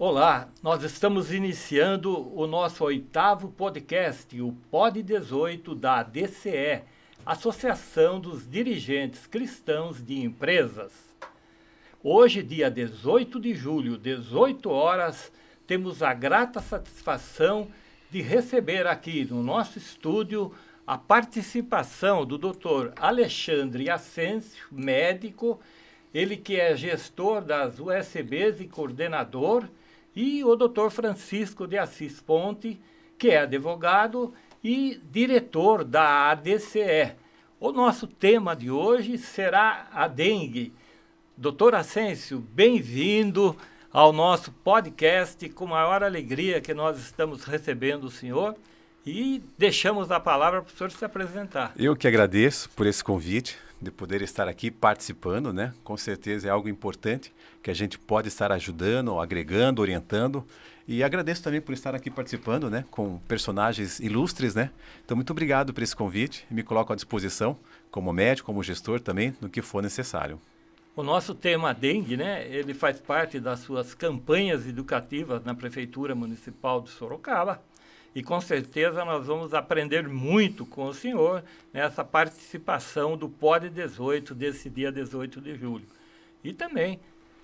Olá, nós estamos iniciando o nosso 8º podcast, o Pod 18 da ADCE, Associação dos Dirigentes Cristãos de Empresas. Hoje, dia 18 de julho, 18 horas, temos a grata satisfação de receber aqui no nosso estúdio a participação do Dr. Alexandre Ascencio, médico, ele que é gestor das USBs e coordenador, e o Dr. Francisco de Assis Ponte, que é advogado e diretor da ADCE. O nosso tema de hoje será a dengue. Dr. Ascencio, bem-vindo ao nosso podcast, com maior alegria que nós estamos recebendo o senhor e deixamos a palavra para o senhor se apresentar. Eu que agradeço por esse convite, de poder estar aqui participando, né? Com certeza é algo importante que a gente pode estar ajudando, agregando, orientando. E agradeço também por estar aqui participando, né? Com personagens ilustres, né? Então, muito obrigado por esse convite e me coloco à disposição, como médico, como gestor também, no que for necessário. O nosso tema dengue, né? Ele faz parte das suas campanhas educativas na Prefeitura Municipal de Sorocaba. E com certeza nós vamos aprender muito com o senhor nessa participação do Pod 18 desse dia 18 de julho. E também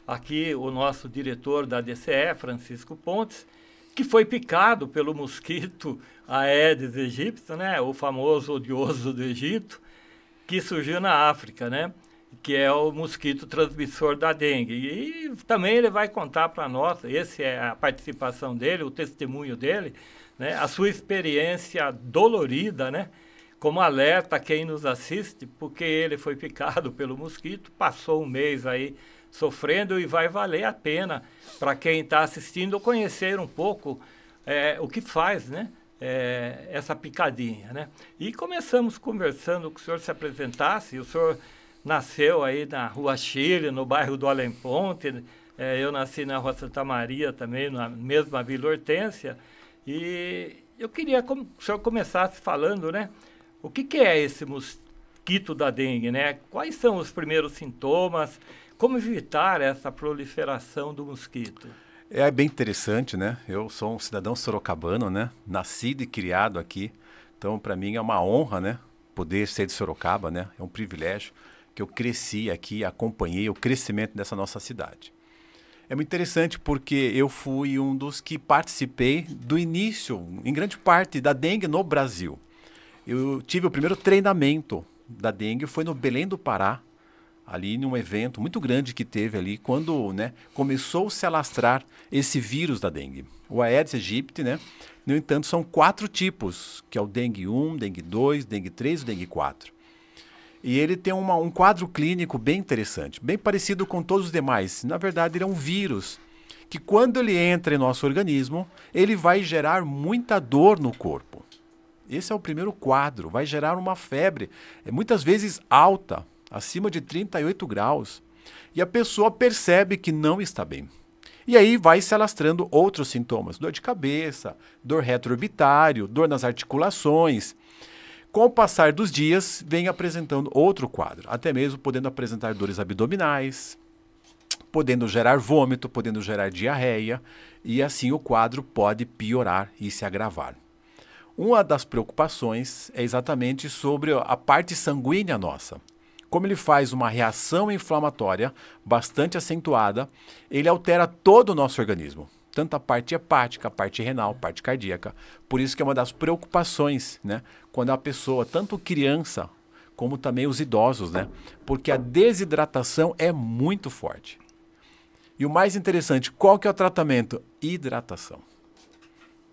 aqui o nosso diretor da DCE, Francisco Pontes, que foi picado pelo mosquito Aedes aegypti, né, o famoso odioso do Egito, que surgiu na África, né, que é o mosquito transmissor da dengue. E também ele vai contar para nós, essa é a participação dele, o testemunho dele, né, a sua experiência dolorida, né, como alerta a quem nos assiste, porque ele foi picado pelo mosquito, passou um mês aí sofrendo e vai valer a pena para quem está assistindo conhecer um pouco o que faz, né, essa picadinha, né. E começamos conversando que o senhor se apresentasse. O senhor nasceu aí na Rua Chile, no bairro do Além Ponte, eu nasci na Rua Santa Maria também, na mesma Vila Hortência. E eu queria que o senhor começasse falando, né, o que é esse mosquito da dengue, né? Quais são os primeiros sintomas? Como evitar essa proliferação do mosquito? É bem interessante, né? Eu sou um cidadão sorocabano, né? Nascido e criado aqui. Então, para mim é uma honra, né? Poder ser de Sorocaba, né? É um privilégio que eu cresci aqui, acompanhei o crescimento dessa nossa cidade. É muito interessante porque eu fui um dos que participei do início, em grande parte, da dengue no Brasil. Eu tive o primeiro treinamento da dengue, foi no Belém do Pará, ali num evento muito grande que teve ali, quando, né, começou a se alastrar esse vírus da dengue. O Aedes aegypti, né? No entanto, são 4 tipos, que é o dengue 1, dengue 2, dengue 3 e dengue 4. E ele tem um quadro clínico bem interessante, bem parecido com todos os demais. Na verdade, ele é um vírus que, quando ele entra em nosso organismo, ele vai gerar muita dor no corpo. Esse é o primeiro quadro, vai gerar uma febre, muitas vezes alta, acima de 38 graus. E a pessoa percebe que não está bem. E aí vai se alastrando outros sintomas, dor de cabeça, dor retroorbitário, dor nas articulações. Com o passar dos dias, vem apresentando outro quadro, até mesmo podendo apresentar dores abdominais, podendo gerar vômito, podendo gerar diarreia, e assim o quadro pode piorar e se agravar. Uma das preocupações é exatamente sobre a parte sanguínea nossa. Como ele faz uma reação inflamatória bastante acentuada, ele altera todo o nosso organismo. Tanto a parte hepática, a parte renal, a parte cardíaca. Por isso que é uma das preocupações, né? Quando a pessoa, tanto criança como também os idosos, né? Porque a desidratação é muito forte. E o mais interessante, qual que é o tratamento? Hidratação.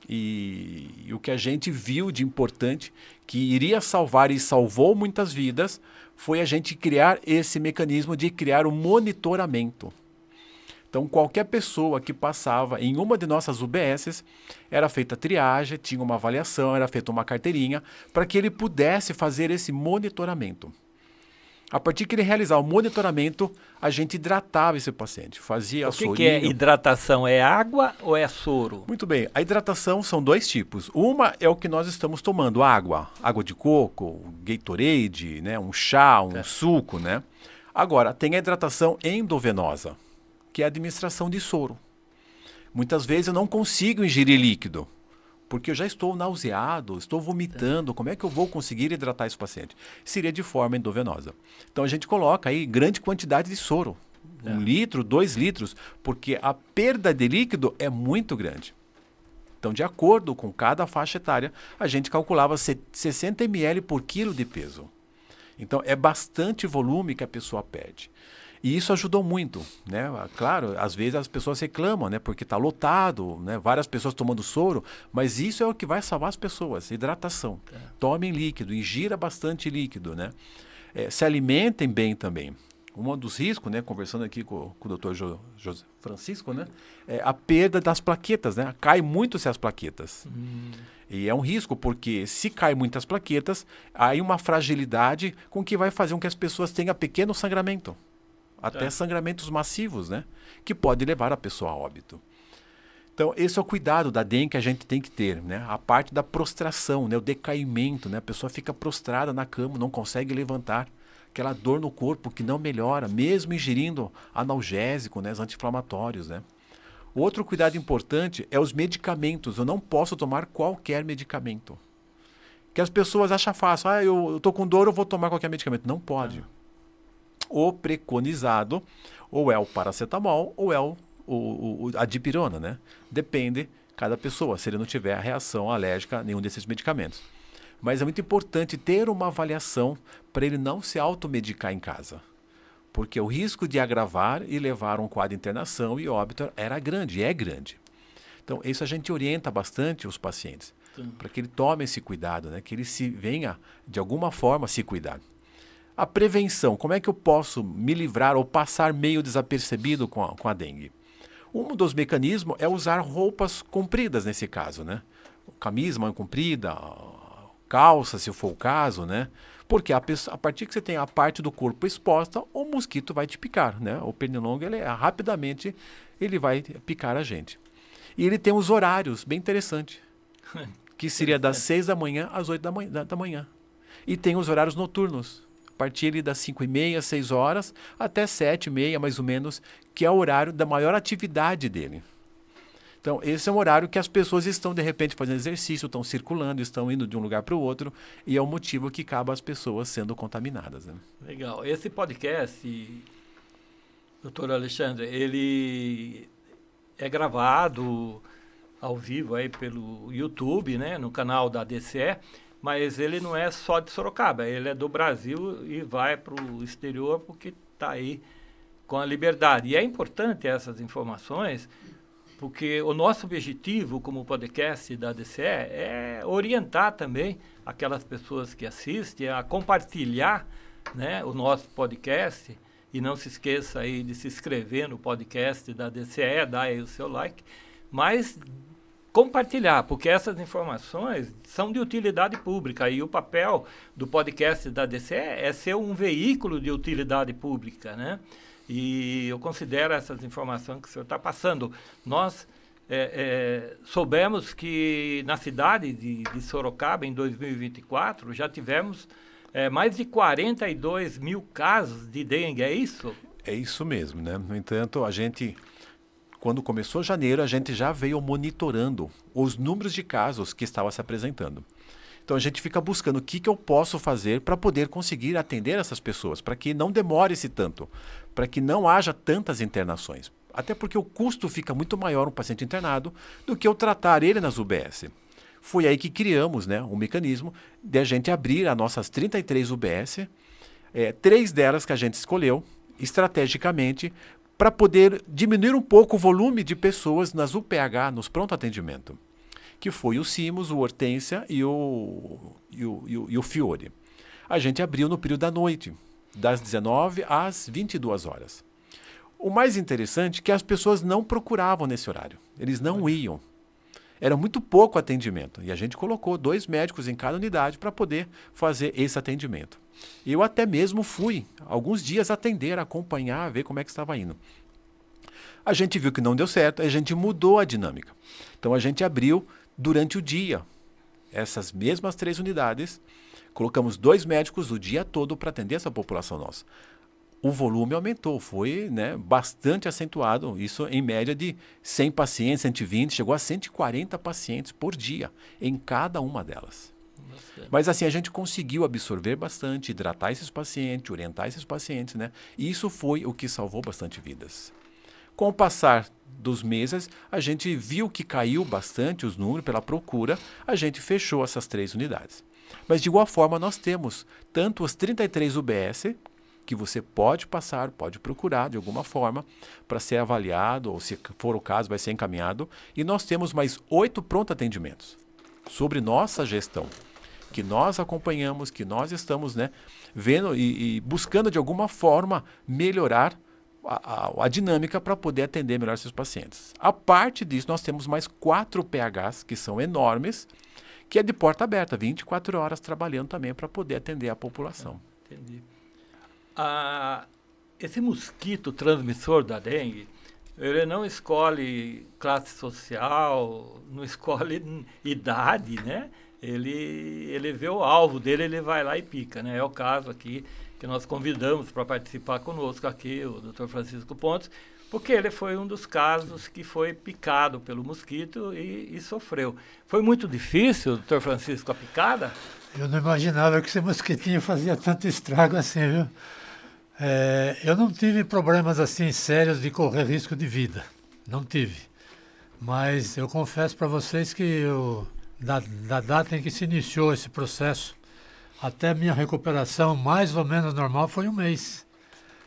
E o que a gente viu de importante, que iria salvar e salvou muitas vidas, foi a gente criar esse mecanismo de criar o monitoramento. Então, qualquer pessoa que passava em uma de nossas UBSs, era feita a triagem, tinha uma avaliação, era feita uma carteirinha, para que ele pudesse fazer esse monitoramento. A partir que ele realizar o monitoramento, a gente hidratava esse paciente, fazia sorinho. O que é hidratação? É água ou é soro? Muito bem, a hidratação são 2 tipos. Uma é o que nós estamos tomando, água de coco, Gatorade, né, um chá, suco, né? Agora, tem a hidratação endovenosa, que é a administração de soro. Muitas vezes eu não consigo ingerir líquido, porque eu já estou nauseado, estou vomitando, como é que eu vou conseguir hidratar esse paciente? Seria de forma endovenosa. Então a gente coloca aí grande quantidade de soro, 1 litro, 2 litros, porque a perda de líquido é muito grande. Então, de acordo com cada faixa etária, a gente calculava 60 ml por quilo de peso. Então, é bastante volume que a pessoa perde. E isso ajudou muito, né? Claro, às vezes as pessoas reclamam, né? Porque está lotado, né? Várias pessoas tomando soro, mas isso é o que vai salvar as pessoas, hidratação. Tomem líquido, ingira bastante líquido, né? Se alimentem bem também. Um dos riscos, né, conversando aqui com o Dr. José Francisco, né, é a perda das plaquetas, né? Cai muito-se as plaquetas. E é um risco, porque se cai muitas plaquetas, há aí uma fragilidade com que vai fazer com que as pessoas tenham pequeno sangramento. Até sangramentos massivos, né? Que pode levar a pessoa a óbito. Então, esse é o cuidado da dengue que a gente tem que ter, né? A parte da prostração, né? O decaimento, né? A pessoa fica prostrada na cama, não consegue levantar. Aquela dor no corpo que não melhora, mesmo ingerindo analgésico, né, os anti-inflamatórios, né? Outro cuidado importante é os medicamentos. Eu não posso tomar qualquer medicamento. Que as pessoas acham fácil. Eu estou com dor, eu vou tomar qualquer medicamento. Não pode. O preconizado ou é o paracetamol ou é a dipirona, né? Depende cada pessoa, se ele não tiver a reação alérgica a nenhum desses medicamentos. Mas é muito importante ter uma avaliação para ele não se automedicar em casa. Porque o risco de agravar e levar um quadro de internação e óbito era grande, e é grande. Então, isso a gente orienta bastante os pacientes, para que ele tome esse cuidado, né? Que ele venha, de alguma forma, se cuidar. A prevenção, como é que eu posso me livrar ou passar meio desapercebido com a dengue? Um dos mecanismos é usar roupas compridas nesse caso, né? Camisa, manga comprida, calça, se for o caso, né? Porque a partir que você tem a parte do corpo exposta, o mosquito vai te picar, né? O pernilongo, rapidamente, ele vai picar a gente. E ele tem os horários, bem interessante, que seria das 6 da manhã às 8 da manhã. E tem os horários noturnos, a partir das 5h30, 6 horas, até 7h30, mais ou menos, que é o horário da maior atividade dele. Então, esse é um horário que as pessoas estão, de repente, fazendo exercício, estão circulando, estão indo de um lugar para o outro, e é o motivo que acaba as pessoas sendo contaminadas, né? Legal. Esse podcast, doutor Alexandre, ele é gravado ao vivo aí pelo YouTube, né, no canal da DCE, mas ele não é só de Sorocaba, ele é do Brasil e vai para o exterior porque está aí com a liberdade. E é importante essas informações, porque o nosso objetivo como podcast da DCE é orientar também aquelas pessoas que assistem a compartilhar, né, o nosso podcast. E não se esqueça aí de se inscrever no podcast da DCE, dar aí o seu like, mas compartilhar, porque essas informações são de utilidade pública e o papel do podcast da DCE é ser um veículo de utilidade pública, né? E eu considero essas informações que o senhor está passando. Nós soubemos que na cidade de Sorocaba, em 2024, já tivemos mais de 42 mil casos de dengue, é isso? É isso mesmo, né? No entanto, quando começou janeiro, a gente já veio monitorando os números de casos que estavam se apresentando. Então a gente fica buscando o que eu posso fazer para poder conseguir atender essas pessoas, para que não demore-se tanto, para que não haja tantas internações. Até porque o custo fica muito maior um paciente internado do que eu tratar ele nas UBS. Foi aí que criamos, né, um mecanismo de a gente abrir as nossas 33 UBS, 3 delas que a gente escolheu estrategicamente para poder diminuir um pouco o volume de pessoas nas UPH, nos pronto atendimento, que foi o Simos, o Hortência e o Fiore. A gente abriu no período da noite, das 19 às 22 horas. O mais interessante é que as pessoas não procuravam nesse horário, eles não iam. Era muito pouco atendimento e a gente colocou 2 médicos em cada unidade para poder fazer esse atendimento. Eu até mesmo fui alguns dias atender, acompanhar, ver como é que estava indo. A gente viu que não deu certo, a gente mudou a dinâmica. Então a gente abriu durante o dia essas mesmas 3 unidades, colocamos 2 médicos o dia todo para atender essa população nossa. o volume aumentou, foi, né, bastante acentuado, isso em média de 100 pacientes, 120, chegou a 140 pacientes por dia em cada uma delas. Nossa. Mas assim, a gente conseguiu absorver bastante, hidratar esses pacientes, orientar esses pacientes, né? E isso foi o que salvou bastante vidas. Com o passar dos meses, a gente viu que caiu bastante os números pela procura, a gente fechou essas 3 unidades. Mas de igual forma nós temos tanto os 33 UBS, que você pode passar, pode procurar de alguma forma para ser avaliado, ou se for o caso vai ser encaminhado, e nós temos mais 8 pronto atendimentos sobre nossa gestão, que nós acompanhamos, que nós estamos, né, vendo e buscando de alguma forma melhorar a dinâmica para poder atender melhor esses pacientes. A parte disso, nós temos mais 4 PHs, que são enormes, que é de porta aberta, 24 horas trabalhando também para poder atender a população. Entendi. Esse mosquito transmissor da dengue, ele não escolhe classe social, não escolhe idade, né? Ele vê o alvo dele, ele vai lá e pica, né? É o caso aqui que nós convidamos para participar conosco aqui, o Dr. Francisco Pontes, porque ele foi um dos casos que foi picado pelo mosquito e sofreu. Foi muito difícil, Dr. Francisco, a picada? Eu não imaginava que esse mosquitinho fazia tanto estrago assim, viu? Eu não tive problemas assim sérios de correr risco de vida, não tive. Mas eu confesso para vocês que da data em que se iniciou esse processo até a minha recuperação mais ou menos normal foi 1 mês.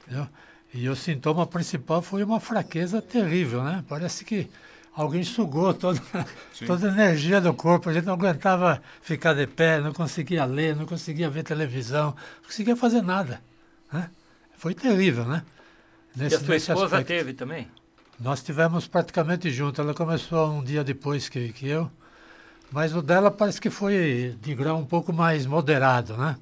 Entendeu? E o sintoma principal foi uma fraqueza terrível, né? Parece que alguém sugou toda a energia do corpo, a gente não aguentava ficar de pé, não conseguia ler, não conseguia ver televisão, não conseguia fazer nada, né? Foi terrível, né? E a sua esposa teve também? Nós tivemos praticamente juntos, ela começou um dia depois que eu, mas o dela parece que foi de grau um pouco mais moderado, né?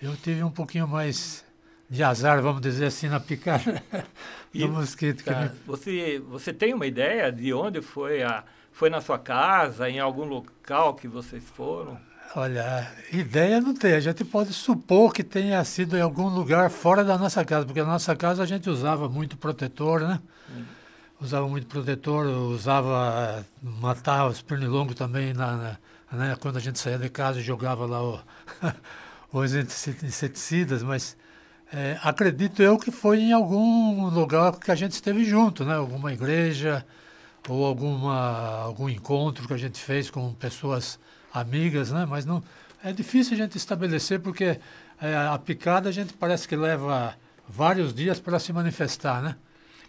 Eu tive um pouquinho mais de azar, vamos dizer assim, na picada do mosquito. Tá. Você tem uma ideia de onde foi? Foi na sua casa, em algum local que vocês foram? Olha, ideia não tem. A gente pode supor que tenha sido em algum lugar fora da nossa casa, porque na nossa casa a gente usava muito protetor, né? Usava muito protetor, matava os pernilongos também, né? Quando a gente saía de casa e jogava lá os inseticidas, mas acredito eu que foi em algum lugar que a gente esteve junto, né? Alguma igreja ou algum encontro que a gente fez com pessoas amigas, né? Mas não é difícil a gente estabelecer porque a picada a gente parece que leva vários dias para se manifestar, né?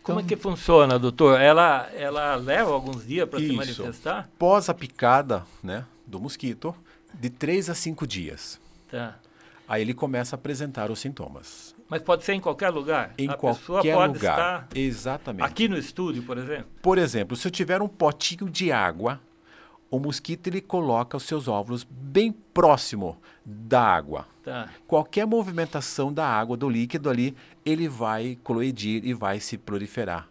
Como é que funciona, doutor? Ela leva alguns dias para se manifestar? Pós a picada, né, do mosquito, de 3 a 5 dias. Tá. Aí ele começa a apresentar os sintomas. Mas pode ser em qualquer lugar? Em a qualquer pessoa pode lugar. Estar exatamente. aqui no estúdio, por exemplo? Por exemplo, se eu tiver um potinho de água, o mosquito ele coloca os seus óvulos bem próximo da água. Tá. Qualquer movimentação da água, do líquido ali, ele vai coloidir e vai se proliferar.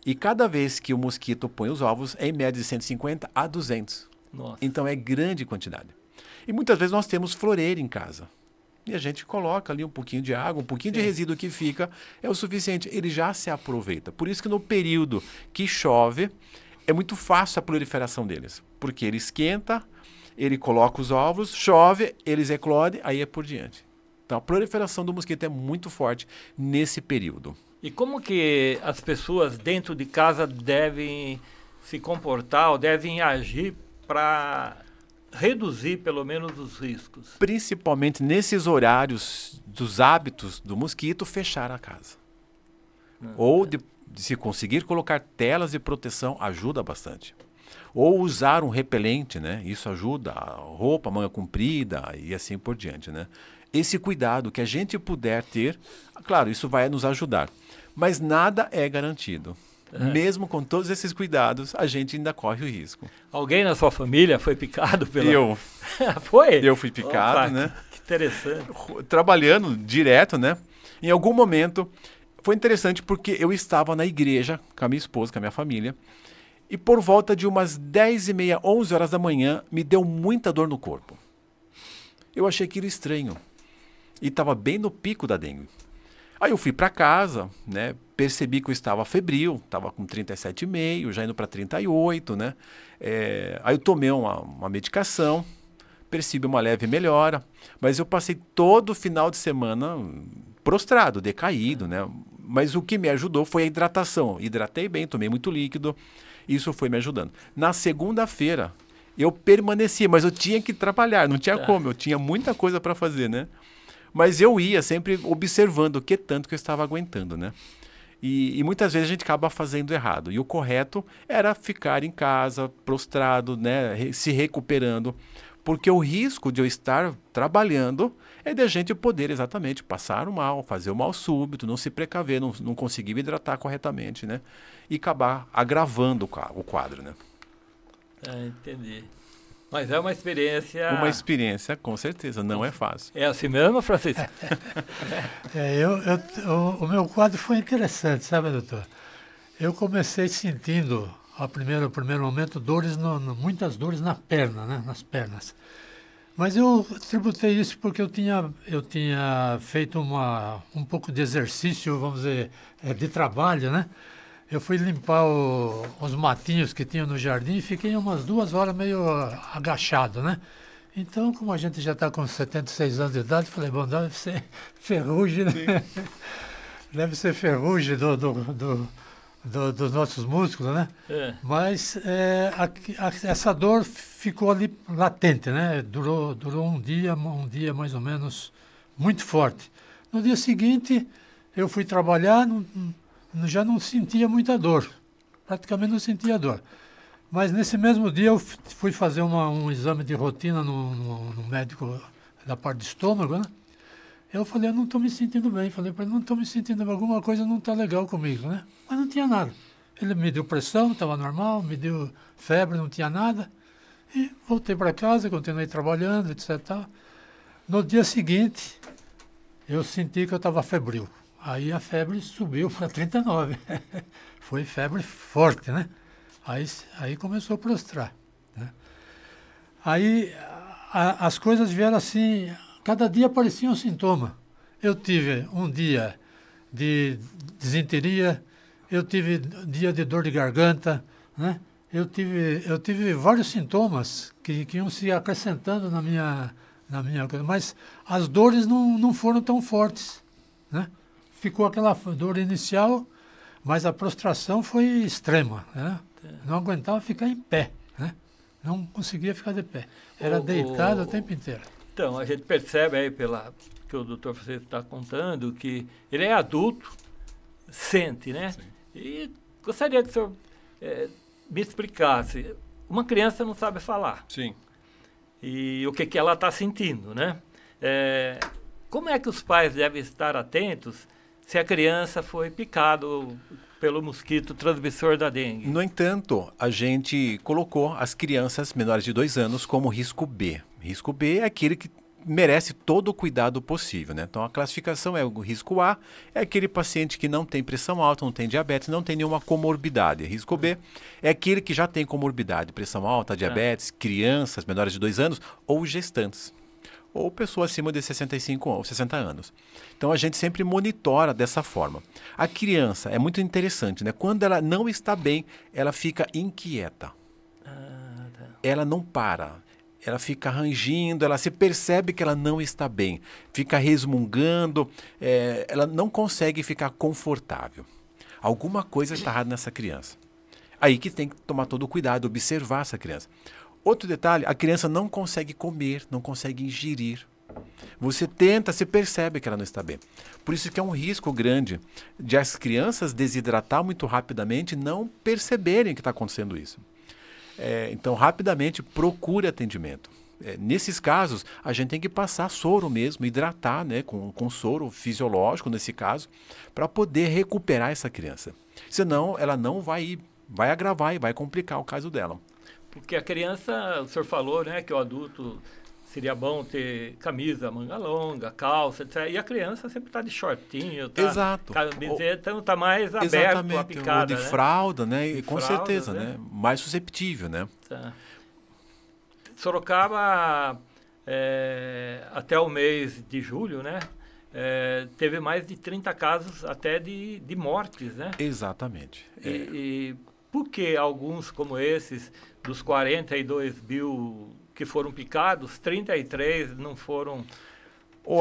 E cada vez que o mosquito põe os ovos, é em média de 150 a 200. Nossa. Então é grande quantidade. E muitas vezes nós temos floreira em casa. E a gente coloca ali um pouquinho de água, um pouquinho de resíduo que fica, é o suficiente. Ele já se aproveita. Por isso que no período que chove, é muito fácil a proliferação deles. Porque ele esquenta, ele coloca os ovos, chove, eles eclodem, aí é por diante. Então a proliferação do mosquito é muito forte nesse período. E como que as pessoas dentro de casa devem se comportar ou devem agir para reduzir pelo menos os riscos? Principalmente nesses horários dos hábitos do mosquito, fechar a casa. Ou se conseguir colocar telas de proteção, ajuda bastante. Ou usar um repelente, né? Isso ajuda, a roupa, manga comprida e assim por diante, né? Esse cuidado que a gente puder ter, claro, isso vai nos ajudar. Mas nada é garantido. Mesmo com todos esses cuidados, a gente ainda corre o risco. Alguém na sua família foi picado pela... Eu. Foi? Eu fui picado, opa, né? Que interessante. Trabalhando direto, né? Em algum momento, foi interessante porque eu estava na igreja com a minha esposa, com a minha família, e por volta de umas 10h30, 11 horas da manhã, me deu muita dor no corpo. Eu achei aquilo estranho. E estava bem no pico da dengue. Aí eu fui para casa, né? Percebi que eu estava febril, estava com 37,5, já indo para 38, né? Aí eu tomei uma medicação, percebi uma leve melhora, mas eu passei todo o final de semana prostrado, decaído, né? Mas o que me ajudou foi a hidratação. Hidratei bem, tomei muito líquido, isso foi me ajudando. Na segunda-feira, eu permaneci, mas eu tinha que trabalhar, não tinha como, eu tinha muita coisa para fazer, né? Mas eu ia sempre observando o que tanto que eu estava aguentando, né? E muitas vezes a gente acaba fazendo errado. E o correto era ficar em casa, prostrado, né? Se recuperando. Porque o risco de eu estar trabalhando é de a gente poder exatamente passar o mal, fazer o mal súbito, não se precaver, não conseguir hidratar corretamente, né? E acabar agravando o quadro, né? Entendi. Mas é uma experiência... Uma experiência, com certeza, não é fácil. É assim mesmo, Francisco? O meu quadro foi interessante, sabe, doutor? Eu comecei sentindo, no primeiro momento, muitas dores na perna, né? Nas pernas. Mas eu tributei isso porque eu tinha feito um pouco de exercício, vamos dizer, de trabalho, né? Eu fui limpar os matinhos que tinha no jardim e fiquei umas 2 horas meio agachado, né? Então, como a gente já está com 76 anos de idade, falei, bom, deve ser ferrugem, né? Deve ser ferrugem dos nossos músculos, né? Mas essa dor ficou ali latente, né? Durou um dia mais ou menos, muito forte. No dia seguinte, eu fui trabalhar, já não sentia muita dor, praticamente não sentia dor. Mas nesse mesmo dia eu fui fazer um exame de rotina no médico da parte do estômago, né? Eu falei, eu não estou me sentindo bem. Falei para ele, não estou me sentindo bem, alguma coisa não está legal comigo, né? Mas não tinha nada. Ele me deu pressão, estava normal, me deu febre, não tinha nada. E voltei para casa, continuei trabalhando, etc. No dia seguinte, eu senti que eu estava febril. Aí a febre subiu para 39. Foi febre forte, né? Aí começou a prostrar, né? Aí as coisas vieram assim, cada dia aparecia um sintoma. Eu tive um dia de disenteria, eu tive dia de dor de garganta, né? Eu tive vários sintomas que iam se acrescentando na minha coisa, mas as dores não foram tão fortes, né? Ficou aquela dor inicial, mas a prostração foi extrema, né? Não aguentava ficar em pé, né? Não conseguia ficar de pé. Era deitado o tempo inteiro. Então, a gente percebe aí, que o doutor Francisco está contando, que ele é adulto, sente, né? Sim. E gostaria que o senhor me explicasse. Uma criança não sabe falar. Sim. E o que ela está sentindo, né? Como é que os pais devem estar atentos se a criança foi picada pelo mosquito transmissor da dengue? No entanto, a gente colocou as crianças menores de 2 anos como risco B. Risco B é aquele que merece todo o cuidado possível, né? Então, a classificação é o risco A, é aquele paciente que não tem pressão alta, não tem diabetes, não tem nenhuma comorbidade. Risco B é aquele que já tem comorbidade, pressão alta, diabetes, crianças menores de 2 anos ou gestantes, ou pessoas acima de 65 ou 60 anos. Então, a gente sempre monitora dessa forma. A criança é muito interessante, né? Quando ela não está bem, ela fica inquieta. Ela não para. Ela fica rangindo, ela se percebe que ela não está bem. Fica resmungando, ela não consegue ficar confortável. Alguma coisa está errada nessa criança. Aí que tem que tomar todo o cuidado, observar essa criança. Outro detalhe, a criança não consegue comer, não consegue ingerir. Você tenta, você percebe que ela não está bem. Por isso que é um risco grande de as crianças desidratar muito rapidamente e não perceberem que está acontecendo isso. Então, rapidamente, procure atendimento. Nesses casos, a gente tem que passar soro mesmo, hidratar, né, com soro fisiológico, nesse caso, para poder recuperar essa criança. Senão, ela não vai agravar e vai complicar o caso dela. Porque a criança, o senhor falou, né, que o adulto seria bom ter camisa, manga longa, calça, etc. E a criança sempre está de shortinho, tá? Exato. Camiseta, está mais aberto exatamente, a picada, ou de né? fralda, né? De e com fralda, certeza, né? Mais susceptível, né? Tá. Sorocaba, até o mês de julho, né? teve mais de 30 casos até de mortes, né? Exatamente. E por que alguns como esses, dos 42 mil que foram picados, 33 não foram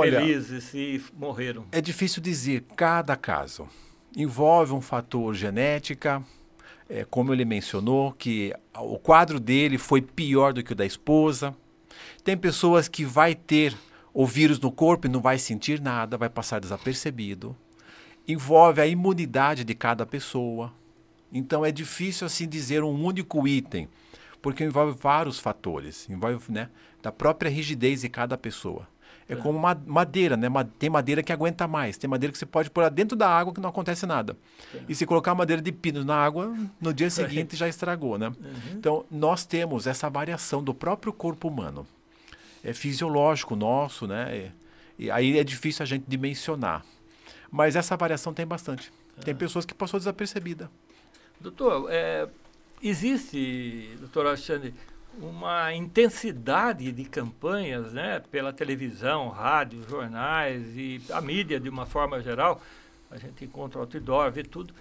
felizes e morreram? É difícil dizer, cada caso envolve um fator genética, como ele mencionou, que o quadro dele foi pior do que o da esposa. Tem pessoas que vai ter o vírus no corpo e não vai sentir nada, vai passar desapercebido. Envolve a imunidade de cada pessoa. Então é difícil assim dizer um único item, porque envolve vários fatores, envolve, né, da própria rigidez de cada pessoa. É como madeira, né? Tem madeira que aguenta mais, tem madeira que você pode pôr dentro da água que não acontece nada. E se colocar madeira de pino na água, no dia seguinte já estragou, né? Então nós temos essa variação do próprio corpo humano. É fisiológico nosso, né? E aí é difícil a gente dimensionar. Mas essa variação tem bastante. Tem pessoas que passou desapercebida. Doutor, existe, doutor Alexandre, uma intensidade de campanhas, né, pela televisão, rádio, jornais e a mídia de uma forma geral. A gente encontra outdoor, vê tudo.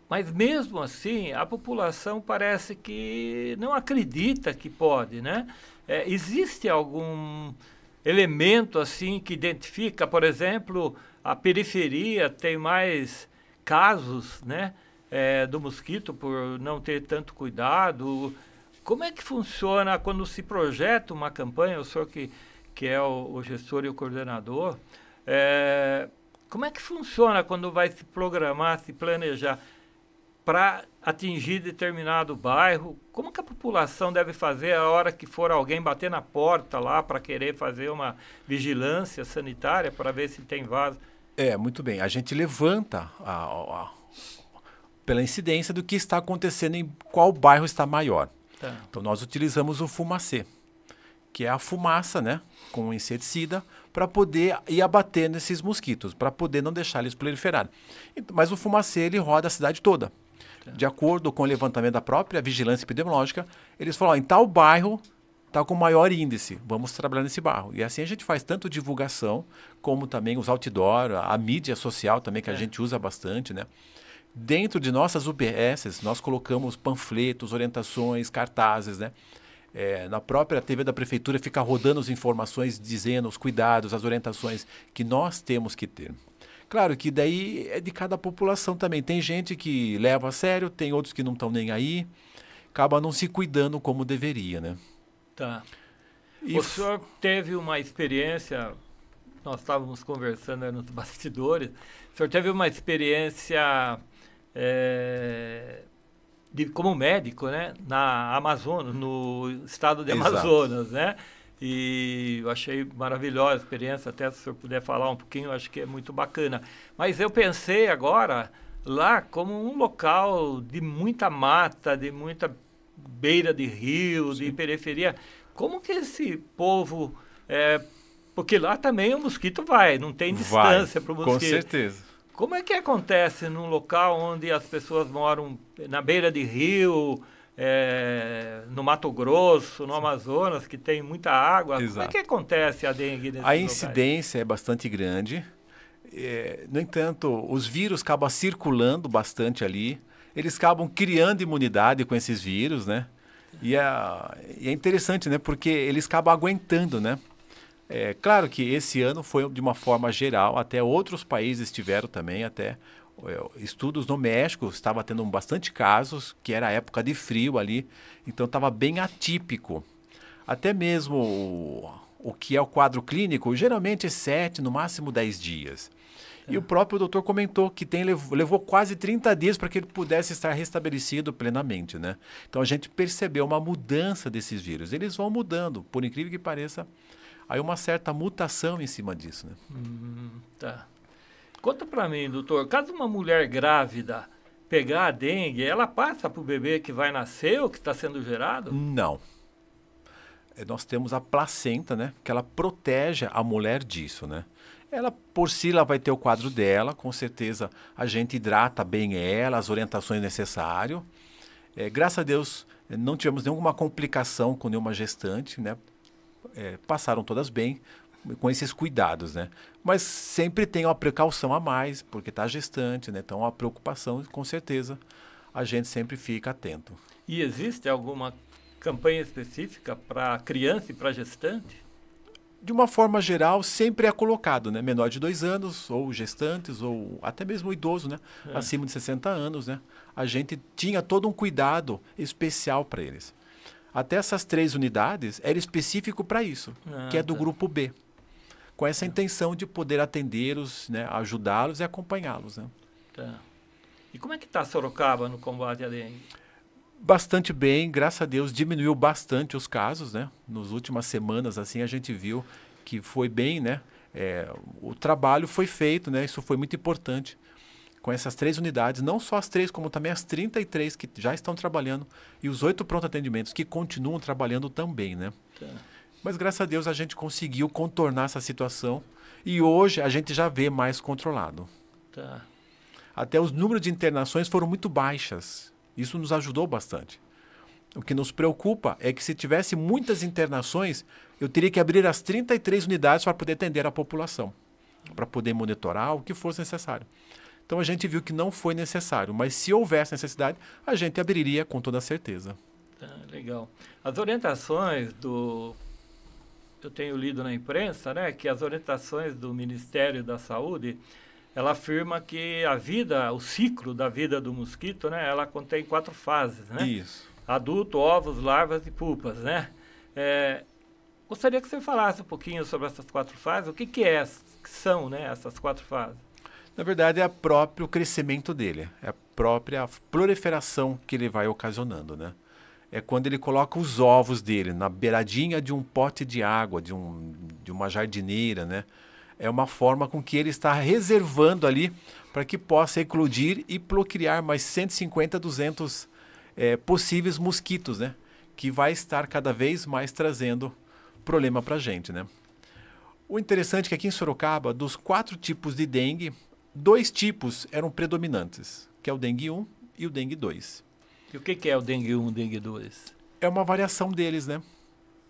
Mas mesmo assim, a população parece que não acredita que pode, né? Existe algum elemento assim que identifica, por exemplo, a periferia tem mais casos, né, do mosquito por não ter tanto cuidado? Como é que funciona quando se projeta uma campanha, o senhor que é o gestor e o coordenador, como é que funciona quando vai se programar, se planejar para atingir determinado bairro? Como que a população deve fazer a hora que for alguém bater na porta lá para querer fazer uma vigilância sanitária para ver se tem vaso? Muito bem. A gente levanta pela incidência do que está acontecendo em qual bairro está maior. Tá. Então nós utilizamos o fumacê, que é a fumaça, né, com inseticida, para poder ir abatendo esses mosquitos, para poder não deixar eles proliferarem. Mas o fumacê ele roda a cidade toda. Tá. De acordo com o levantamento da própria vigilância epidemiológica, eles falam, em tal bairro está com maior índice, vamos trabalhar nesse bairro. E assim a gente faz tanto divulgação, como também os outdoor, a mídia social também, que a gente usa bastante, né? Dentro de nossas UBSs, nós colocamos panfletos, orientações, cartazes, né? Na própria TV da prefeitura fica rodando as informações, dizendo os cuidados, as orientações que nós temos que ter. Claro que daí é de cada população também. Tem gente que leva a sério, tem outros que não estão nem aí, acaba não se cuidando como deveria, né? Tá. O senhor teve uma experiência, nós estávamos conversando nos bastidores, o senhor teve uma experiência como médico, né, na Amazônia, no estado de Amazonas, né? E eu achei maravilhosa a experiência, até se o senhor puder falar um pouquinho, eu acho que é muito bacana. Mas eu pensei agora lá como um local de muita mata, de muita beira de rio, de periferia. Como que esse povo... porque lá também o mosquito vai, não tem distância para o mosquito. Com certeza. Como é que acontece num local onde as pessoas moram na beira de rio, no Mato Grosso, no Amazonas, que tem muita água? Exato. Como é que acontece a dengue nesses A incidência é bastante grande. No entanto, os vírus acabam circulando bastante ali. Eles acabam criando imunidade com esses vírus, né? E é interessante, né? Porque eles acabam aguentando, né? Claro que esse ano foi de uma forma geral, até outros países tiveram também, até estudos no México, estava tendo bastante casos, que era a época de frio ali, então estava bem atípico. Até mesmo o que é o quadro clínico, geralmente é 7, no máximo 10 dias. E o próprio doutor comentou que levou quase 30 dias para que ele pudesse estar restabelecido plenamente, né? Então a gente percebeu uma mudança desses vírus. Eles vão mudando, por incrível que pareça, aí uma certa mutação em cima disso, né? Tá. Conta para mim, doutor, caso uma mulher grávida pegar a dengue, ela passa para o bebê que vai nascer ou que está sendo gerado? Não. Nós temos a placenta, né? Que ela protege a mulher disso, né? Ela, por si, ela vai ter o quadro dela, com certeza a gente hidrata bem ela, as orientações necessárias. Graças a Deus, não tivemos nenhuma complicação com nenhuma gestante, né? Passaram todas bem, com esses cuidados, né? Mas sempre tem uma precaução a mais, porque está gestante, né? Então, a preocupação, com certeza, a gente sempre fica atento. E existe alguma campanha específica para criança e para gestante? De uma forma geral, sempre é colocado, né? Menor de 2 anos, ou gestantes, ou até mesmo idoso, né? Acima de 60 anos, né? A gente tinha todo um cuidado especial para eles. Até essas 3 unidades era específico para isso, que é do grupo B. Com essa intenção de poder atendê-los, né? Ajudá-los e acompanhá-los, né? Tá. E como é que está Sorocaba no combate à dengue? Bastante bem, graças a Deus, diminuiu bastante os casos, né? Nas últimas semanas, assim, a gente viu que foi bem, né? O trabalho foi feito, né? Isso foi muito importante. Com essas 3 unidades, não só as 3, como também as 33 que já estão trabalhando e os 8 pronto-atendimentos que continuam trabalhando também, né? Tá. Mas, graças a Deus, a gente conseguiu contornar essa situação e hoje a gente já vê mais controlado. Tá. Até os números de internações foram muito baixas. Isso nos ajudou bastante. O que nos preocupa é que se tivesse muitas internações, eu teria que abrir as 33 unidades para poder atender a população, para poder monitorar o que fosse necessário. Então a gente viu que não foi necessário, mas se houvesse necessidade, a gente abriria com toda certeza. Tá, legal. As orientações do... Eu tenho lido na imprensa, né, que as orientações do Ministério da Saúde, ela afirma que a vida, o ciclo da vida do mosquito, né, ela contém 4 fases, né? Isso. Adulto, ovos, larvas e pupas, né? Gostaria que você falasse um pouquinho sobre essas 4 fases. O que são, né, essas 4 fases? Na verdade, é o próprio crescimento dele, é a própria proliferação que ele vai ocasionando, né? É quando ele coloca os ovos dele na beiradinha de um pote de água, de uma jardineira, né? É uma forma com que ele está reservando ali para que possa eclodir e procriar mais 150, 200 possíveis mosquitos, né? Que vai estar cada vez mais trazendo problema para a gente, né? O interessante é que aqui em Sorocaba, dos 4 tipos de dengue, 2 tipos eram predominantes, que é o dengue 1 e o dengue 2. E o que é o dengue 1 e o dengue 2? É uma variação deles, né?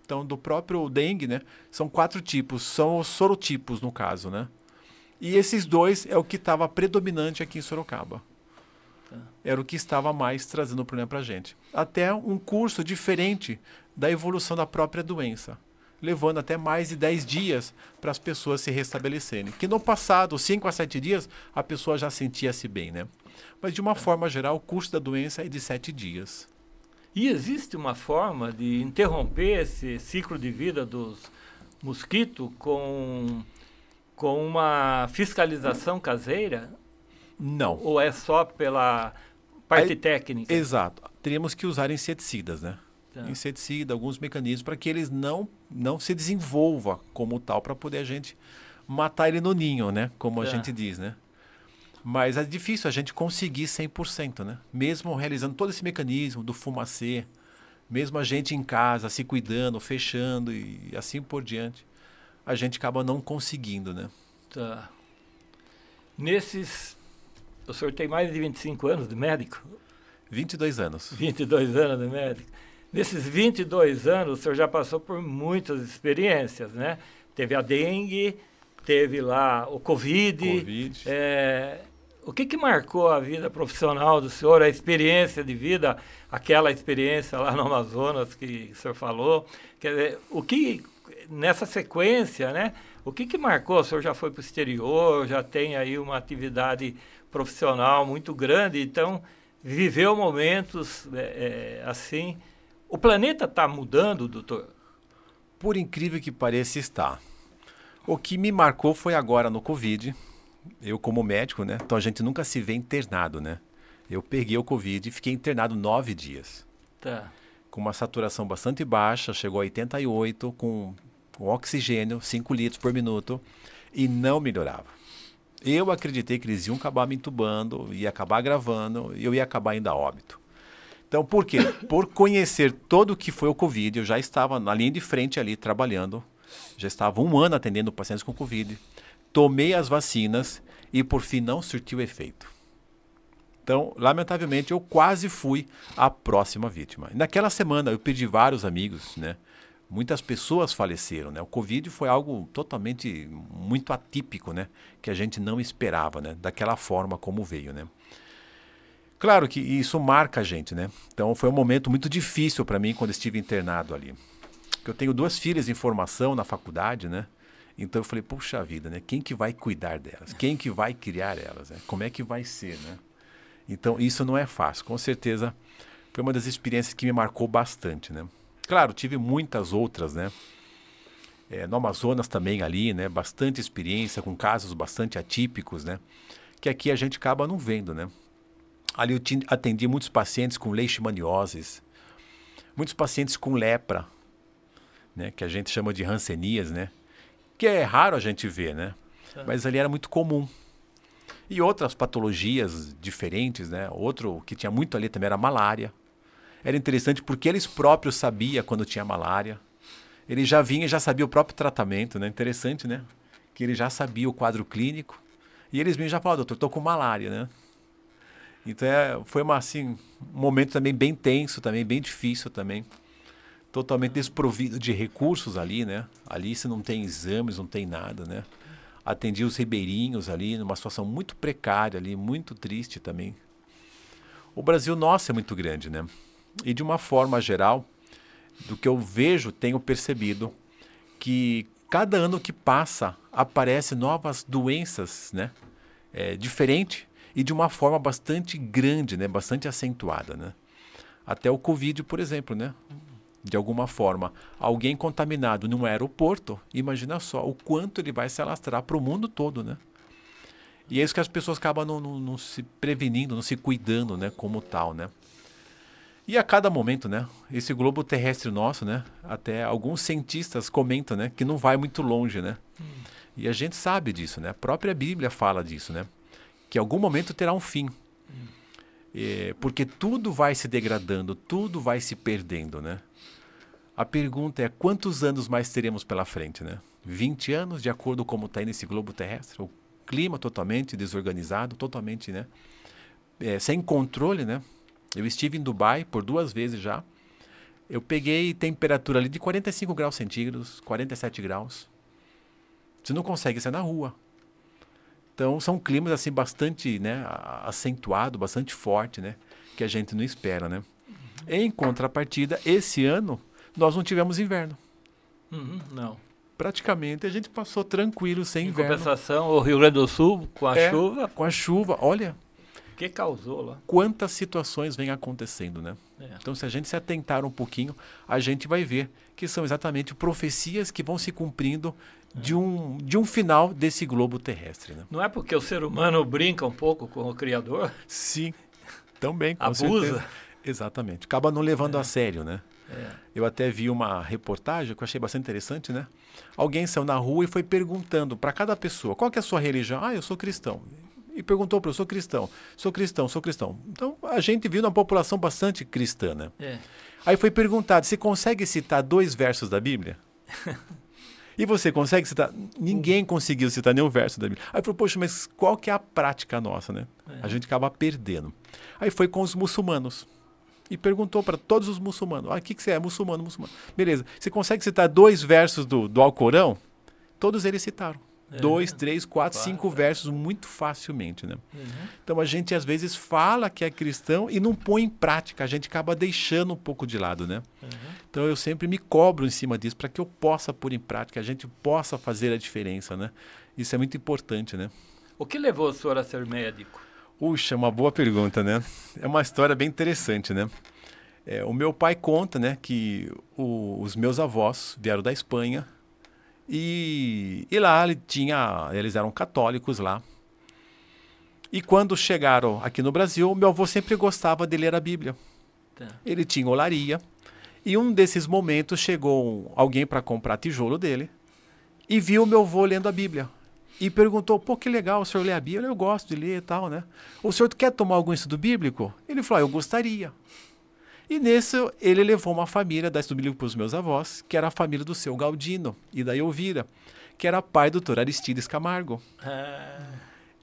Então, do próprio dengue, né? São 4 tipos, são os sorotipos, no caso, né? E esses 2 é o que estava predominante aqui em Sorocaba. Tá. Era o que estava mais trazendo problema para a gente. Até um curso diferente da evolução da própria doença, levando até mais de 10 dias para as pessoas se restabelecerem. Que no passado, 5 a 7 dias, a pessoa já sentia-se bem, né? Mas, de uma forma geral, o curso da doença é de 7 dias. E existe uma forma de interromper esse ciclo de vida dos mosquitos com uma fiscalização caseira? Não. Ou é só pela parte técnica? Exato. Teríamos que usar inseticidas, né? Tá. Inseticida, alguns mecanismos para que eles não se desenvolvam como tal, para poder a gente matar ele no ninho, né? Como a gente diz, né? Mas é difícil a gente conseguir 100%, né? Mesmo realizando todo esse mecanismo do fumacê, mesmo a gente em casa se cuidando, fechando e assim por diante, a gente acaba não conseguindo, né? Tá. O senhor tem mais de 25 anos de médico? 22 anos. 22 anos de médico. Nesses 22 anos, o senhor já passou por muitas experiências, né? Teve a dengue, teve lá o Covid. O que marcou a vida profissional do senhor, a experiência de vida, aquela experiência lá no Amazonas que o senhor falou? Quer dizer, nessa sequência, né? O que marcou? O senhor já foi para o exterior, já tem aí uma atividade profissional muito grande, então viveu momentos assim. O planeta está mudando, doutor? Por incrível que pareça, está. O que me marcou foi agora no Covid. Eu como médico, né? Então a gente nunca se vê internado, né? Eu peguei o Covid e fiquei internado 9 dias. Tá. Com uma saturação bastante baixa, chegou a 88, com oxigênio, 5 litros por minuto, e não melhorava. Eu acreditei que eles iam acabar me entubando, ia acabar gravando, e eu ia acabar indo a óbito. Então, por quê? Por conhecer todo o que foi o Covid, eu já estava na linha de frente ali trabalhando, já estava 1 ano atendendo pacientes com Covid, tomei as vacinas e, por fim, não surtiu efeito. Então, lamentavelmente, eu quase fui a próxima vítima. Naquela semana, eu pedi vários amigos, né? Muitas pessoas faleceram, né? O Covid foi algo totalmente muito atípico, né? Que a gente não esperava, né? Daquela forma como veio, né? Claro que isso marca a gente, né? Então foi um momento muito difícil para mim quando estive internado ali. Porque eu tenho 2 filhas em formação na faculdade, né? Então eu falei, puxa vida, né? Quem que vai cuidar delas? Quem que vai criar elas? Né? Como é que vai ser, né? Então isso não é fácil. Com certeza foi uma das experiências que me marcou bastante, né? Claro, tive muitas outras, né? No Amazonas também ali, né? Bastante experiência com casos bastante atípicos, né? Que aqui a gente acaba não vendo, né? Ali eu atendi muitos pacientes com leishmanioses, muitos pacientes com lepra, né? Que a gente chama de hanseníase, né? Que é raro a gente ver, né? Mas ali era muito comum. E outras patologias diferentes, né? Outro que tinha muito ali também era a malária. Era interessante porque eles próprios sabiam quando tinha malária. Ele já vinha e já sabia o próprio tratamento, né? Interessante, né? Que ele já sabia o quadro clínico. E eles vinham e já falavam, doutor, estou com malária, né? Então foi um momento também bem tenso, também bem difícil também. Totalmente desprovido de recursos ali, né? Ali você não tem exames, não tem nada, né? Atendi os ribeirinhos ali, numa situação muito precária ali, muito triste também. O Brasil nosso é muito grande, né? E de uma forma geral, do que eu vejo, tenho percebido que cada ano que passa aparecem novas doenças, né? Diferente e de uma forma bastante grande, né? Bastante acentuada, né? Até o Covid, por exemplo, né? De alguma forma, alguém contaminado num aeroporto, imagina só o quanto ele vai se alastrar para o mundo todo, né? E é isso que as pessoas acabam não se prevenindo, não se cuidando, né? Como tal, né? E a cada momento, né? Esse globo terrestre nosso, né? Até alguns cientistas comentam, né? Que não vai muito longe, né? E a gente sabe disso, né? A própria Bíblia fala disso, né? Que em algum momento terá um fim. Porque tudo vai se degradando, tudo vai se perdendo, né? A pergunta é quantos anos mais teremos pela frente, né? 20 anos, de acordo com como está aí nesse globo terrestre? O clima totalmente desorganizado, totalmente, né? Sem controle, né? Eu estive em Dubai por 2 vezes já. Eu peguei temperatura ali de 45 graus centígrados, 47 graus. Você não consegue sair na rua. Então são climas assim bastante, né, acentuado, bastante forte, né, que a gente não espera, né? Em contrapartida, esse ano nós não tivemos inverno. Não. Praticamente a gente passou tranquilo, sem inverno. Em compensação, o Rio Grande do Sul, com a chuva. Com a chuva, olha. O que causou lá? Quantas situações vêm acontecendo, né? Então, se a gente se atentar um pouquinho, a gente vai ver que são exatamente profecias que vão se cumprindo de um final desse globo terrestre, né? Não é porque o ser humano brinca um pouco com o Criador? Sim, também, com abusa. certeza. Exatamente. Acaba não levando a sério, né? Eu até vi uma reportagem que eu achei bastante interessante, né? Alguém saiu na rua e foi perguntando para cada pessoa, qual que é a sua religião? Ah, eu sou cristão. E perguntou para eu, sou cristão, sou cristão, sou cristão. Então, a gente viu uma população bastante cristã, né? Aí foi perguntado, você consegue citar 2 versos da Bíblia? E você consegue citar? Ninguém conseguiu citar nenhum verso da Bíblia. Aí falou, poxa, mas qual que é a prática nossa, né? A gente acaba perdendo. Aí foi com os muçulmanos. E perguntou para todos os muçulmanos, o que você é? Muçulmano. Beleza, você consegue citar 2 versos do Alcorão? Todos eles citaram. 2, 3, 4, 5 versos muito facilmente, né? Então a gente às vezes fala que é cristão e não põe em prática, a gente acaba deixando um pouco de lado, né? Então eu sempre me cobro em cima disso para que eu possa pôr em prática, a gente possa fazer a diferença, né? Isso é muito importante, né? O que levou o senhor a ser médico? Puxa, uma boa pergunta, né? É uma história bem interessante, né? O meu pai conta, né, que os meus avós vieram da Espanha e lá eles eram católicos lá. E quando chegaram aqui no Brasil, meu avô sempre gostava de ler a Bíblia. Ele tinha olaria e um desses momentos chegou alguém para comprar tijolo dele e viu meu avô lendo a Bíblia. E perguntou, pô, que legal, o senhor lê a Bíblia? Eu gosto de ler e tal, né? O senhor quer tomar algum estudo bíblico? Ele falou, eu gostaria. E nisso, ele levou uma família da estudo bíblico para os meus avós, que era a família do seu Galdino e da Elvira, que era pai do doutor Aristides Camargo.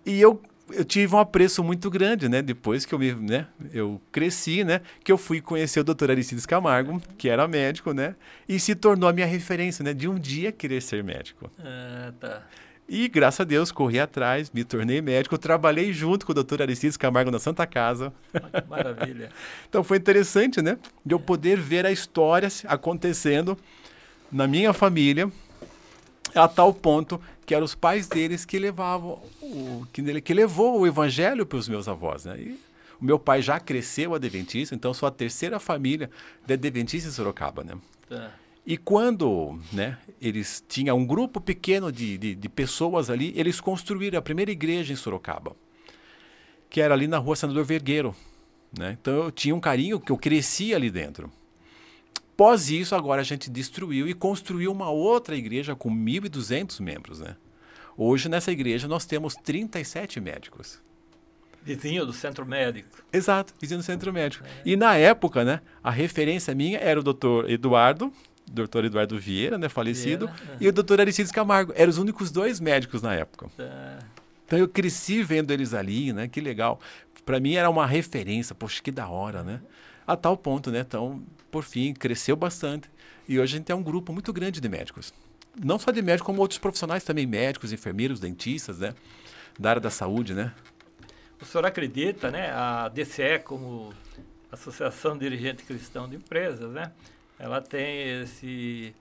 E eu eu tive um apreço muito grande, né? Depois que eu cresci, né? Que eu fui conhecer o Dr. Aristides Camargo, que era médico, né? E se tornou a minha referência, né? De um dia querer ser médico. Tá. E, graças a Deus, corri atrás, me tornei médico, trabalhei junto com o Dr. Aristides Camargo na Santa Casa. Que maravilha. Então, foi interessante, né? De eu poder ver a história acontecendo na minha família, a tal ponto que eram os pais deles que levavam, que levou o evangelho para os meus avós, né? E o meu pai já cresceu adventista, então sou a terceira família de adventistas em Sorocaba, né? Tá. E quando, né, eles tinham um grupo pequeno de pessoas ali, eles construíram a primeira igreja em Sorocaba, que era ali na rua Senador Vergueiro, né? Então eu tinha um carinho que eu cresci ali dentro. Após isso, agora a gente destruiu e construiu uma outra igreja com 1.200 membros, né? Hoje, nessa igreja, nós temos 37 médicos. Vizinho do centro médico. Exato, vizinho do centro médico. E na época, né, a referência minha era o Dr. Eduardo Vieira, né, falecido, e o Dr. Aristides Camargo. Eram os únicos 2 médicos na época. Então eu cresci vendo eles ali, né? Que legal. Para mim era uma referência, poxa, que da hora, né? A tal ponto, né? Então, por fim, cresceu bastante. E hoje a gente é um grupo muito grande de médicos. Não só de médicos, como outros profissionais também, médicos, enfermeiros, dentistas, né? Da área da saúde, né? O senhor acredita, né? A DCE, como Associação Dirigente Cristão de Empresas, né? Ela tem esse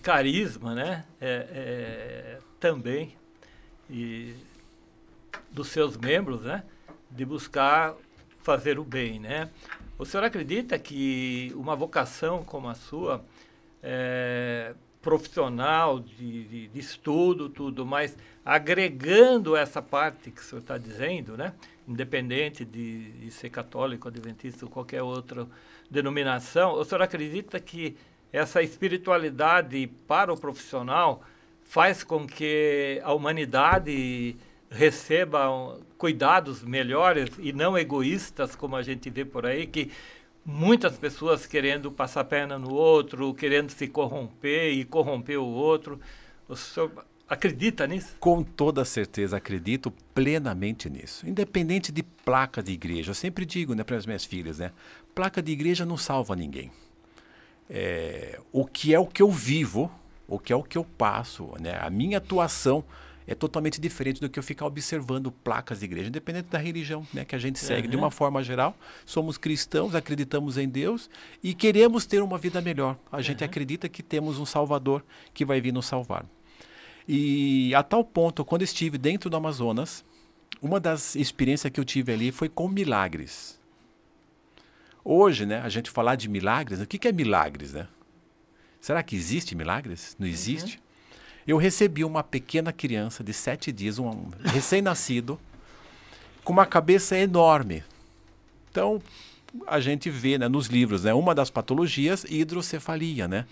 carisma, né? Também e dos seus membros, né? De buscar fazer o bem, né? O senhor acredita que uma vocação como a sua, profissional, de estudo, tudo, mas agregando essa parte que o senhor está dizendo, né? Independente de ser católico, adventista ou qualquer outra denominação, o senhor acredita que essa espiritualidade para o profissional faz com que a humanidade receba cuidados melhores e não egoístas, como a gente vê por aí, que muitas pessoas querendo passar a perna no outro, querendo se corromper e corromper o outro. O senhor acredita nisso? Com toda certeza, acredito plenamente nisso. Independente de placa de igreja, eu sempre digo, né, para as minhas filhas, né, placa de igreja não salva ninguém. O que eu vivo, o que é o que eu passo, né, a minha atuação é totalmente diferente do que eu ficar observando placas de igreja, independente da religião, né, que a gente segue. De uma forma geral, somos cristãos, acreditamos em Deus e queremos ter uma vida melhor. A gente acredita que temos um Salvador que vai vir nos salvar. E a tal ponto, quando estive dentro do Amazonas, uma das experiências que eu tive ali foi com milagres. Hoje, né, a gente falar de milagres, o que é milagres, né? Será que existe milagres? Não existe? Eu recebi uma pequena criança de 7 dias, um recém-nascido, com uma cabeça enorme. Então, a gente vê, né, nos livros, né, uma das patologias, hidrocefalia, né,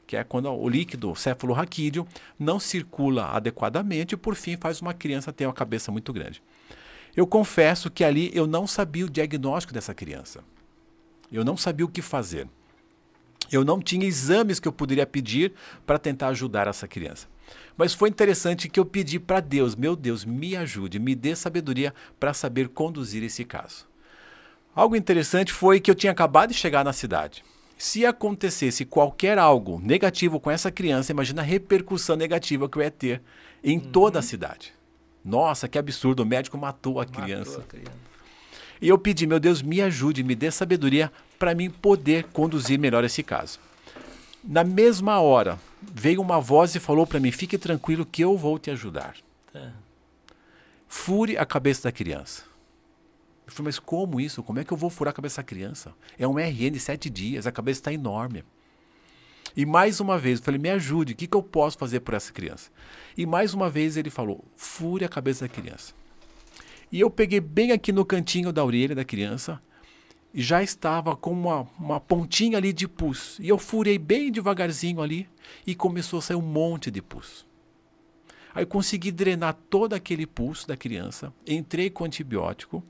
que é quando o líquido cefalorraquídeo não circula adequadamente e, por fim, faz uma criança ter uma cabeça muito grande. Eu confesso que ali eu não sabia o diagnóstico dessa criança. Eu não sabia o que fazer. Eu não tinha exames que eu poderia pedir para tentar ajudar essa criança. Mas foi interessante que eu pedi para Deus, meu Deus, me ajude, me dê sabedoria para saber conduzir esse caso. Algo interessante foi que eu tinha acabado de chegar na cidade. Se acontecesse qualquer algo negativo com essa criança, imagina a repercussão negativa que eu ia ter em toda a cidade. Nossa, que absurdo, o médico matou a criança. E eu pedi, meu Deus, me ajude, me dê sabedoria para mim poder conduzir melhor esse caso. Na mesma hora, veio uma voz e falou para mim, fique tranquilo que eu vou te ajudar. Fure a cabeça da criança. Eu falei, mas como isso? Como é que eu vou furar a cabeça da criança? É um RN de 7 dias, a cabeça está enorme. E mais uma vez, eu falei, me ajude, o que eu posso fazer por essa criança? E mais uma vez ele falou, fure a cabeça da criança. E eu peguei bem aqui no cantinho da orelha da criança, e já estava com uma pontinha ali de pus. E eu furei bem devagarzinho ali, e começou a sair um monte de pus. Aí eu consegui drenar todo aquele pus da criança, entrei com antibiótico,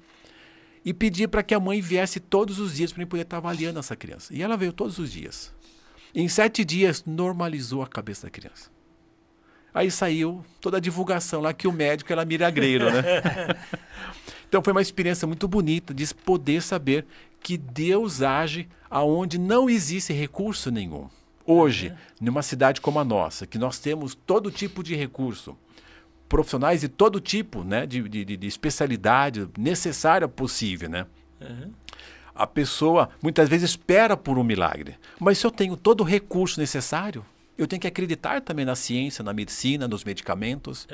e pedi para que a mãe viesse todos os dias para eu poder estar avaliando essa criança. E ela veio todos os dias. Em 7 dias, normalizou a cabeça da criança. Aí saiu toda a divulgação lá que o médico era milagreiro, né? Então foi uma experiência muito bonita de poder saber que Deus age aonde não existe recurso nenhum. Hoje, numa cidade como a nossa, que nós temos todo tipo de recurso, profissionais de todo tipo, né, de especialidade necessária possível, né? A pessoa muitas vezes espera por um milagre, mas se eu tenho todo o recurso necessário, eu tenho que acreditar também na ciência, na medicina, nos medicamentos.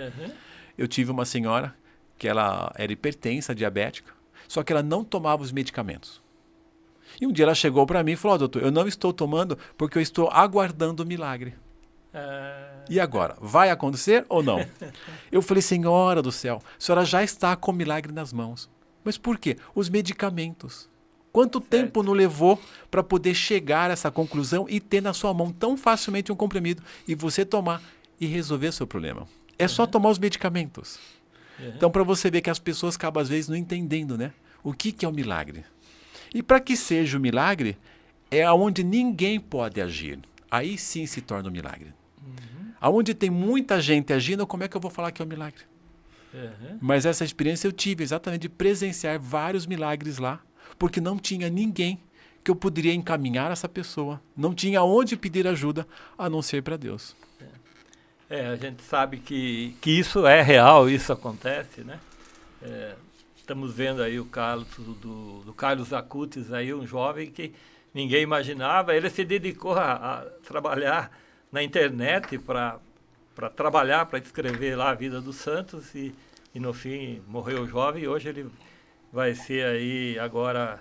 Eu tive uma senhora que ela era hipertensa, diabética, só que ela não tomava os medicamentos. E um dia ela chegou para mim e falou: doutor, eu não estou tomando porque eu estou aguardando o milagre. E agora? Vai acontecer ou não? Eu falei: senhora do céu, a senhora já está com o milagre nas mãos. Mas por quê? Os medicamentos. Quanto tempo não levou para poder chegar a essa conclusão e ter na sua mão tão facilmente um comprimido e você tomar e resolver seu problema? É só tomar os medicamentos. Então, para você ver que as pessoas acabam às vezes não entendendo, né? O que é o milagre? E para que seja o milagre, é onde ninguém pode agir. Aí sim se torna um milagre. Aonde tem muita gente agindo, como é que eu vou falar que é um milagre? Mas essa experiência eu tive exatamente de presenciar vários milagres lá, porque não tinha ninguém que eu poderia encaminhar essa pessoa. Não tinha onde pedir ajuda, a não ser para Deus. A gente sabe que isso é real, isso acontece, né? Estamos vendo aí o caso do Carlos Acutis, aí, um jovem que ninguém imaginava. Ele se dedicou a trabalhar na internet para trabalhar, para escrever lá a vida dos santos e no fim morreu jovem e hoje ele vai ser aí agora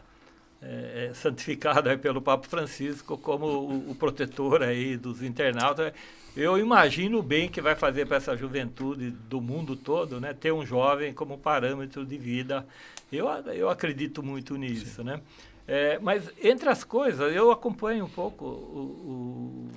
santificado aí pelo Papa Francisco como o protetor aí dos internautas. Eu imagino o bem que vai fazer para essa juventude do mundo todo, né? Ter um jovem como parâmetro de vida. Eu acredito muito nisso, né? Mas entre as coisas, eu acompanho um pouco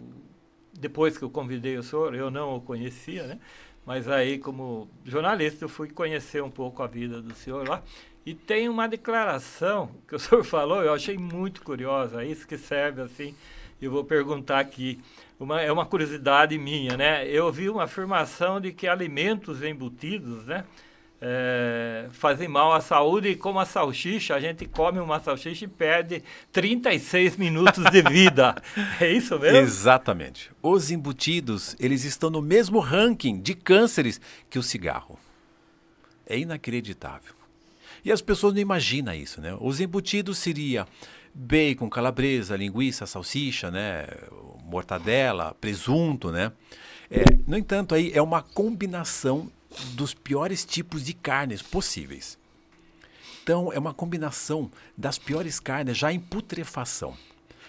depois que eu convidei o senhor, eu não o conhecia, né? Mas aí, como jornalista, eu fui conhecer um pouco a vida do senhor lá. E tem uma declaração que o senhor falou, eu achei muito curiosa, isso que serve assim, eu vou perguntar aqui. É uma curiosidade minha, né? Eu vi uma afirmação de que alimentos embutidos, né? Fazem mal à saúde, e como a salsicha, a gente come uma salsicha e perde 36 minutos de vida. É isso mesmo? Exatamente. Os embutidos, eles estão no mesmo ranking de cânceres que o cigarro. É inacreditável. E as pessoas não imaginam isso, né? Os embutidos seria bacon, calabresa, linguiça, salsicha, né? Mortadela, presunto, né? No entanto, aí é uma combinação dos piores tipos de carnes possíveis. Então, é uma combinação das piores carnes já em putrefação.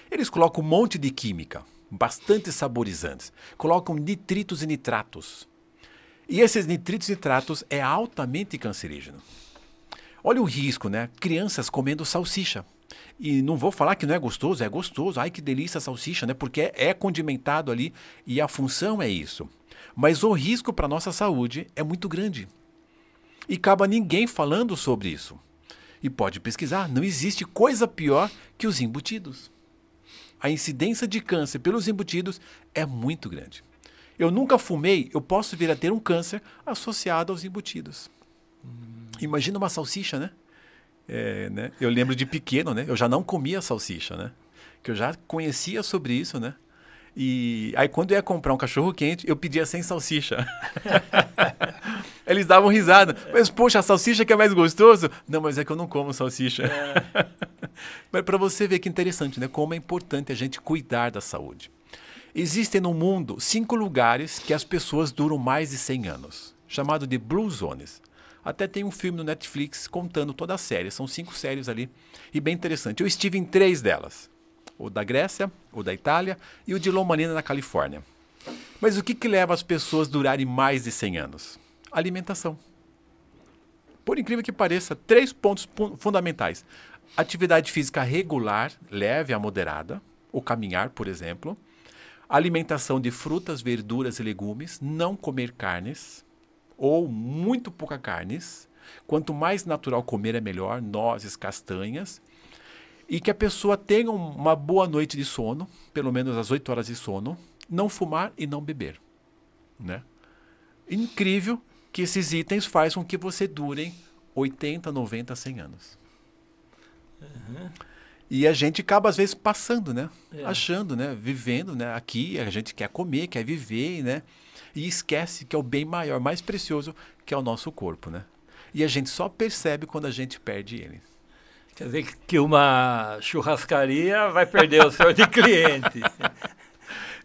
Eles colocam um monte de química, bastante saborizantes. Colocam nitritos e nitratos. E esses nitritos e nitratos é altamente cancerígeno. Olha o risco, né? Crianças comendo salsicha. E não vou falar que não é gostoso, é gostoso. Ai, que delícia a salsicha, né? Porque é condimentado ali e a função é isso. Mas o risco para a nossa saúde é muito grande. E acaba ninguém falando sobre isso. E pode pesquisar, não existe coisa pior que os embutidos. A incidência de câncer pelos embutidos é muito grande. Eu nunca fumei, eu posso vir a ter um câncer associado aos embutidos. Imagina uma salsicha, né? Né? Eu lembro de pequeno, né? Eu já não comia salsicha, né? Que eu já conhecia sobre isso, né? E aí quando eu ia comprar um cachorro quente, eu pedia sem salsicha. Eles davam risada. Mas poxa, a salsicha que é mais gostoso? Não, mas é que eu não como salsicha. Mas para você ver que interessante, né? Como é importante a gente cuidar da saúde. Existem no mundo 5 lugares que as pessoas duram mais de 100 anos, chamado de Blue Zones. Até tem um filme no Netflix contando toda a série. São 5 séries ali. E bem interessante. Eu estive em 3 delas. O da Grécia, o da Itália e o de Loma Linda, na Califórnia. Mas o que leva as pessoas a durarem mais de 100 anos? Alimentação. Por incrível que pareça, 3 pontos fundamentais. Atividade física regular, leve a moderada. O caminhar, por exemplo. Alimentação de frutas, verduras e legumes. Não comer carnes. Ou muito pouca carnes. Quanto mais natural comer é melhor, nozes, castanhas. E que a pessoa tenha uma boa noite de sono, pelo menos as 8 horas de sono. Não fumar e não beber, né? Incrível que esses itens fazem com que você durem 80, 90, 100 anos. E a gente acaba, às vezes, passando, né? Achando, né? Vivendo, né? Aqui, a gente quer comer, quer viver, né? E esquece que é o bem maior, mais precioso, que é o nosso corpo, né? E a gente só percebe quando a gente perde ele. Quer dizer que uma churrascaria vai perder o senhor de cliente.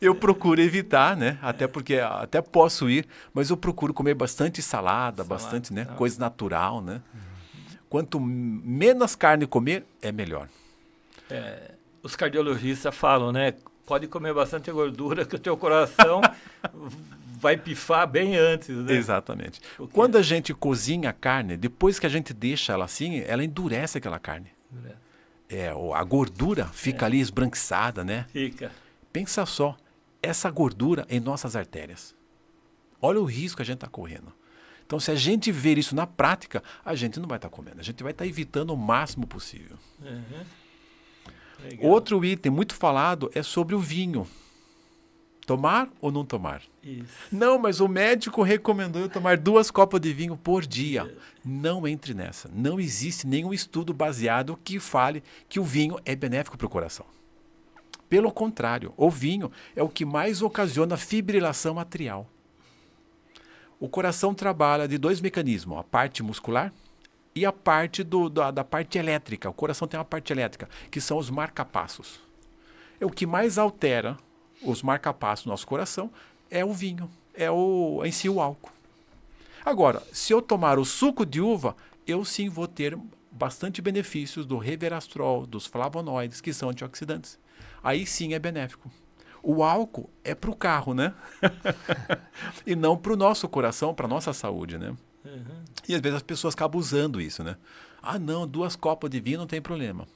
Eu procuro evitar, né? Até porque até posso ir, mas eu procuro comer bastante salada, bastante, né? Coisa natural, né? Quanto menos carne comer, é melhor. Os cardiologistas falam, né? Pode comer bastante gordura que o teu coração vai pifar bem antes, né? Exatamente. Quando a gente cozinha a carne, depois que a gente deixa ela assim, ela endurece aquela carne. A gordura fica ali esbranquiçada, né? Fica. Pensa só, essa gordura em nossas artérias. Olha o risco que a gente está correndo. Então, se a gente ver isso na prática, a gente não vai estar comendo. A gente vai estar evitando o máximo possível. Outro item muito falado é sobre o vinho. Tomar ou não tomar? Isso. Não, mas o médico recomendou eu tomar 2 copas de vinho por dia. Não entre nessa. Não existe nenhum estudo baseado que fale que o vinho é benéfico para o coração. Pelo contrário, o vinho é o que mais ocasiona fibrilação atrial. O coração trabalha de 2 mecanismos, a parte muscular e a parte da parte elétrica. O coração tem uma parte elétrica, que são os marcapassos. É o que mais altera os marcapassos do nosso coração é o vinho, em si o álcool. Agora, se eu tomar o suco de uva, eu sim vou ter bastante benefícios do resveratrol, dos flavonoides, que são antioxidantes. Aí sim é benéfico. O álcool é para o carro, né? E não para o nosso coração, para a nossa saúde, né? E às vezes as pessoas acabam usando isso, né? Ah, não, 2 copas de vinho não tem problema.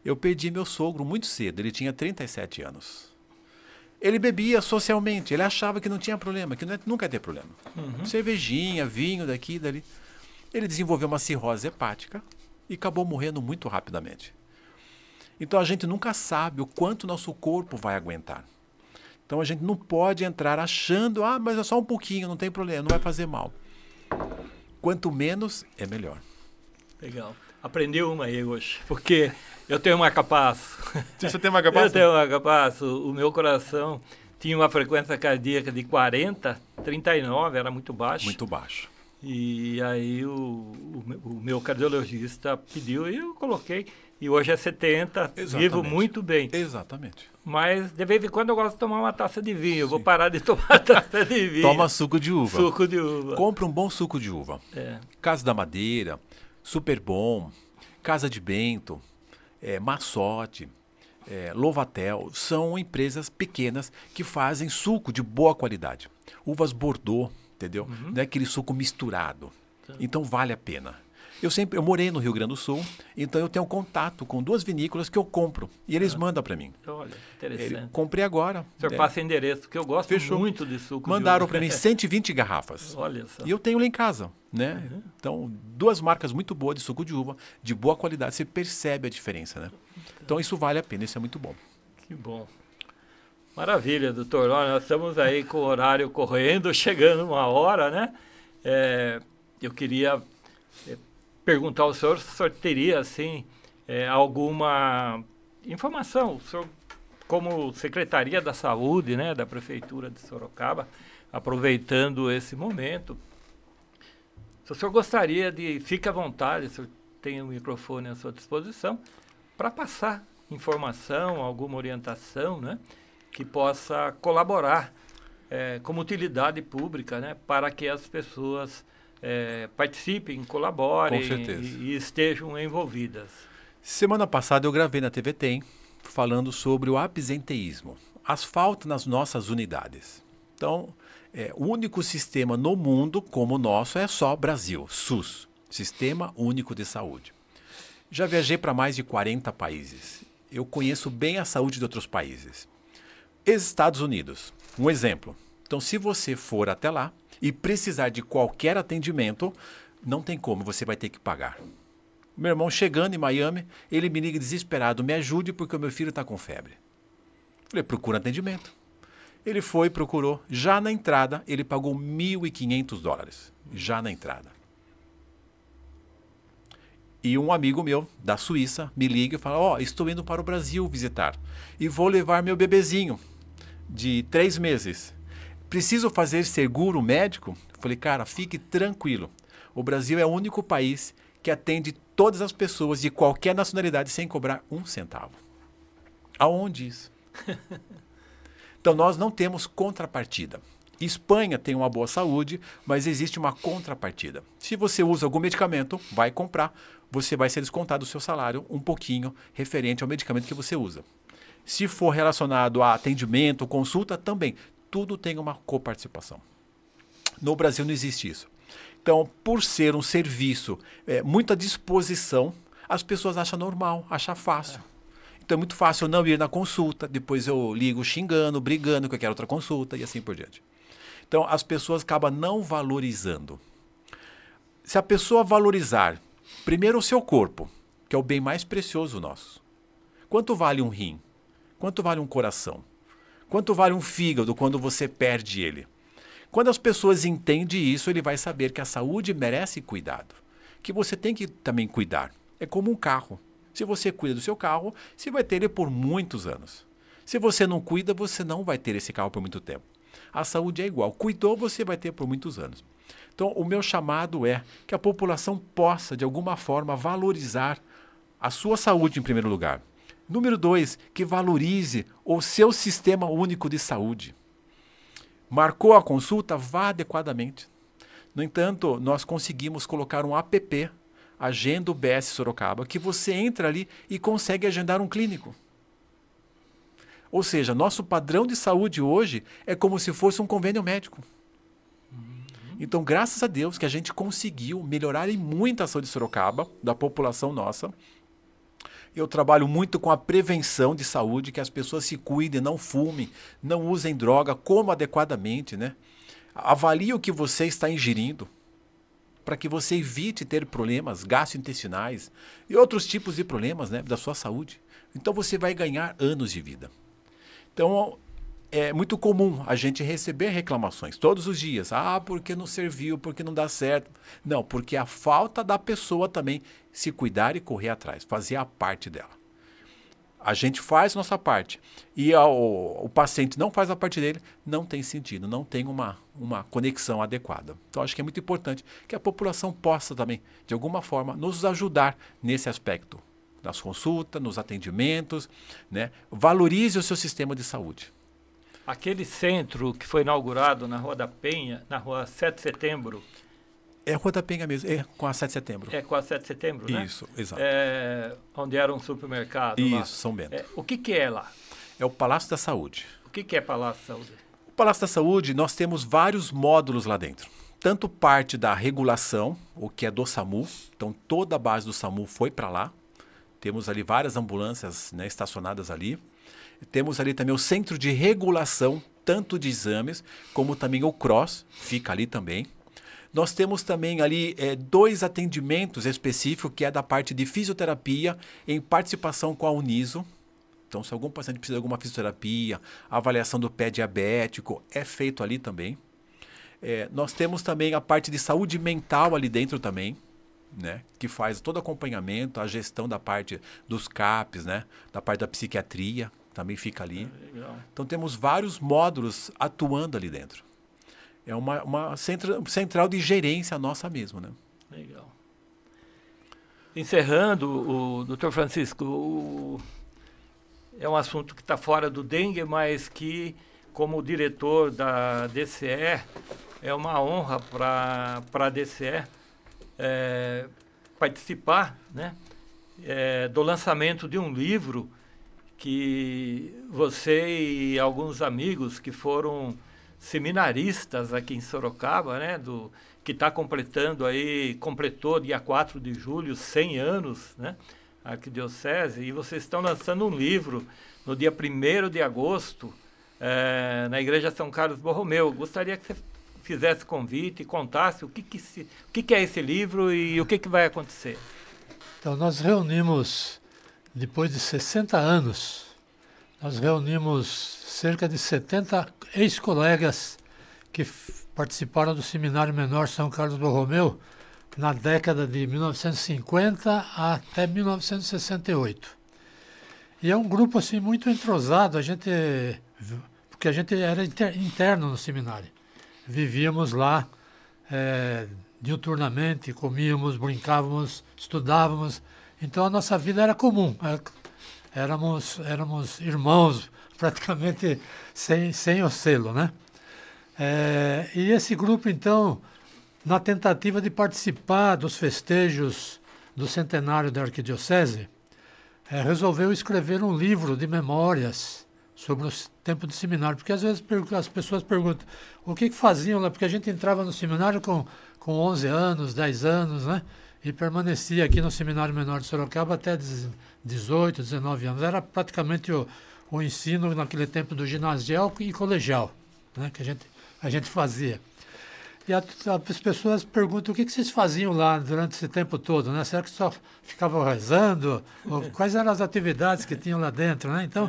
Eu perdi meu sogro muito cedo, ele tinha 37 anos. Ele bebia socialmente, ele achava que não tinha problema, que nunca ia ter problema. Cervejinha, vinho daqui e dali. Ele desenvolveu uma cirrose hepática e acabou morrendo muito rapidamente. Então a gente nunca sabe o quanto nosso corpo vai aguentar. Então a gente não pode entrar achando, mas é só um pouquinho, não tem problema, não vai fazer mal. Quanto menos, é melhor. Legal. Aprendeu uma aí hoje, porque eu tenho marca-passo. Você tem marca-passo? Eu tenho marca-passo. O meu coração tinha uma frequência cardíaca de 40, 39, era muito baixo. Muito baixo. E aí o meu cardiologista pediu e eu coloquei. E hoje é 70, vivo muito bem. Exatamente. Mas de vez em quando eu gosto de tomar uma taça de vinho. Eu vou parar de tomar taça de vinho. Toma suco de uva. Suco de uva. Compra um bom suco de uva. Casa da Madeira, Super Bom, Casa de Bento, Massote, Louvatel. São empresas pequenas que fazem suco de boa qualidade. Uvas Bordeaux, entendeu? Não é aquele suco misturado. Então vale a pena. Eu morei no Rio Grande do Sul, então eu tenho contato com 2 vinícolas que eu compro. E eles mandam para mim. Olha, interessante. Comprei agora. O senhor passa endereço, porque eu gosto muito de suco. Mandaram para mim 120 garrafas. Olha só. E eu tenho lá em casa, né? Então, 2 marcas muito boas de suco de uva, de boa qualidade. Você percebe a diferença, né? Então, isso vale a pena, isso é muito bom. Que bom. Maravilha, doutor. Olha, nós estamos aí com o horário correndo, chegando 1 hora, né? Eu queria perguntar ao senhor se o senhor teria, assim, alguma informação. O senhor, como Secretaria da Saúde, né, da Prefeitura de Sorocaba, aproveitando esse momento, se o senhor gostaria de, fique à vontade, o senhor tem o microfone à sua disposição, para passar informação, alguma orientação, né, que possa colaborar como utilidade pública, né, para que as pessoas participem, colaborem e estejam envolvidas. Semana passada eu gravei na TV Tem falando sobre o absenteísmo, as faltas nas nossas unidades. Então, o único sistema no mundo como o nosso é só Brasil, SUS, Sistema Único de Saúde. Já viajei para mais de 40 países. Eu conheço bem a saúde de outros países. Estados Unidos, um exemplo. Então, se você for até lá e precisar de qualquer atendimento, não tem como, você vai ter que pagar. Meu irmão chegando em Miami, ele me liga desesperado, me ajude porque o meu filho está com febre. Falei, procura atendimento. Ele foi, procurou, já na entrada, ele pagou $1.500, já na entrada. E um amigo meu, da Suíça, me liga e fala, ó, estou indo para o Brasil visitar e vou levar meu bebezinho de 3 meses. Preciso fazer seguro médico? Falei, cara, fique tranquilo. O Brasil é o único país que atende todas as pessoas de qualquer nacionalidade sem cobrar 1 centavo. Aonde isso? Então, nós não temos contrapartida. Espanha tem uma boa saúde, mas existe uma contrapartida. Se você usa algum medicamento, vai comprar, você vai ser descontado do seu salário um pouquinho referente ao medicamento que você usa. Se for relacionado a atendimento, consulta, também. Tudo tem uma coparticipação. No Brasil não existe isso. Então, por ser um serviço, muita disposição, as pessoas acham normal, acham fácil. Então é muito fácil eu não ir na consulta, depois eu ligo xingando, brigando que eu quero outra consulta e assim por diante. Então as pessoas acabam não valorizando. Se a pessoa valorizar, primeiro o seu corpo, que é o bem mais precioso nosso. Quanto vale um rim? Quanto vale um coração? Quanto vale um fígado quando você perde ele? Quando as pessoas entendem isso, ele vai saber que a saúde merece cuidado. Que você tem que também cuidar. É como um carro. Se você cuida do seu carro, você vai ter ele por muitos anos. Se você não cuida, você não vai ter esse carro por muito tempo. A saúde é igual. Cuidou, você vai ter por muitos anos. Então, o meu chamado é que a população possa, de alguma forma, valorizar a sua saúde em primeiro lugar. Número 2, que valorize o seu sistema único de saúde. Marcou a consulta? Vá adequadamente. No entanto, nós conseguimos colocar um app, Agenda UBS Sorocaba, que você entra ali e consegue agendar um clínico. Ou seja, nosso padrão de saúde hoje é como se fosse um convênio médico. Então, graças a Deus que a gente conseguiu melhorar em muito a saúde de Sorocaba, da população nossa. Eu trabalho muito com a prevenção de saúde, que as pessoas se cuidem, não fumem, não usem droga, comam adequadamente, né? Avalie o que você está ingerindo, para que você evite ter problemas gastrointestinais e outros tipos de problemas, né, da sua saúde. Então você vai ganhar anos de vida. Então é muito comum a gente receber reclamações todos os dias. Ah, porque não serviu, porque não dá certo. Não, porque a falta da pessoa também se cuidar e correr atrás, fazer a parte dela. A gente faz nossa parte e o paciente não faz a parte dele, não tem sentido, não tem uma conexão adequada. Então, acho que é muito importante que a população possa também, de alguma forma, nos ajudar nesse aspecto, nas consultas, nos atendimentos, né? Valorize o seu sistema de saúde. Aquele centro que foi inaugurado na Rua da Penha, na Rua 7 de Setembro, é a Rua da Penha mesmo, é com a 7 de Setembro. É com a 7 de Setembro, né? Isso, exato. Onde era um supermercado. Isso, lá. São Bento. O que é lá? É o Palácio da Saúde. O que é Palácio da Saúde? O Palácio da Saúde, nós temos vários módulos lá dentro. Tanto parte da regulação, o que é do SAMU. Então, toda a base do SAMU foi para lá. Temos ali várias ambulâncias, né, estacionadas ali. Temos ali também o centro de regulação, tanto de exames, como também o CROSS, fica ali também. Nós temos também ali 2 atendimentos específicos, que é da parte de fisioterapia, em participação com a Uniso. Então, se algum paciente precisa de alguma fisioterapia, avaliação do pé diabético, é feito ali também. Nós temos também a parte de saúde mental ali dentro também, né, que faz todo o acompanhamento, a gestão da parte dos CAPs, né, da parte da psiquiatria, também fica ali. Então, temos vários módulos atuando ali dentro. É uma central de gerência nossa mesmo, né? Legal. Encerrando, Dr. Francisco, é um assunto que está fora do dengue, mas que, como diretor da DCE, é uma honra para a DCE participar, né, do lançamento de um livro que você e alguns amigos que foram seminaristas aqui em Sorocaba, né, que está completou dia 4 de julho, 100 anos, né, a Arquidiocese, e vocês estão lançando um livro no dia 1º de agosto, na Igreja São Carlos Borromeu. Gostaria que você fizesse convite e contasse o que é esse livro e o que vai acontecer. Então, nós reunimos, depois de 60 anos, nós reunimos cerca de 70 ex-colegas que participaram do Seminário Menor São Carlos Borromeu na década de 1950 até 1968. E é um grupo assim muito entrosado, porque a gente era interno no seminário. Vivíamos lá diuturnamente, comíamos, brincávamos, estudávamos. Então a nossa vida era comum. Éramos irmãos, praticamente sem o selo, né? E esse grupo, então, na tentativa de participar dos festejos do centenário da Arquidiocese, resolveu escrever um livro de memórias sobre o tempo de seminário. Porque às vezes as pessoas perguntam o que faziam lá, porque a gente entrava no seminário com 11 anos, 10 anos, né? E permanecia aqui no Seminário Menor de Sorocaba até 18, 19 anos. Era praticamente o ensino naquele tempo do ginasial e colegial, né? Que a gente fazia. E as pessoas perguntam o que vocês faziam lá durante esse tempo todo, né? Será que só ficavam rezando? Ou quais eram as atividades que tinham lá dentro, né? Então,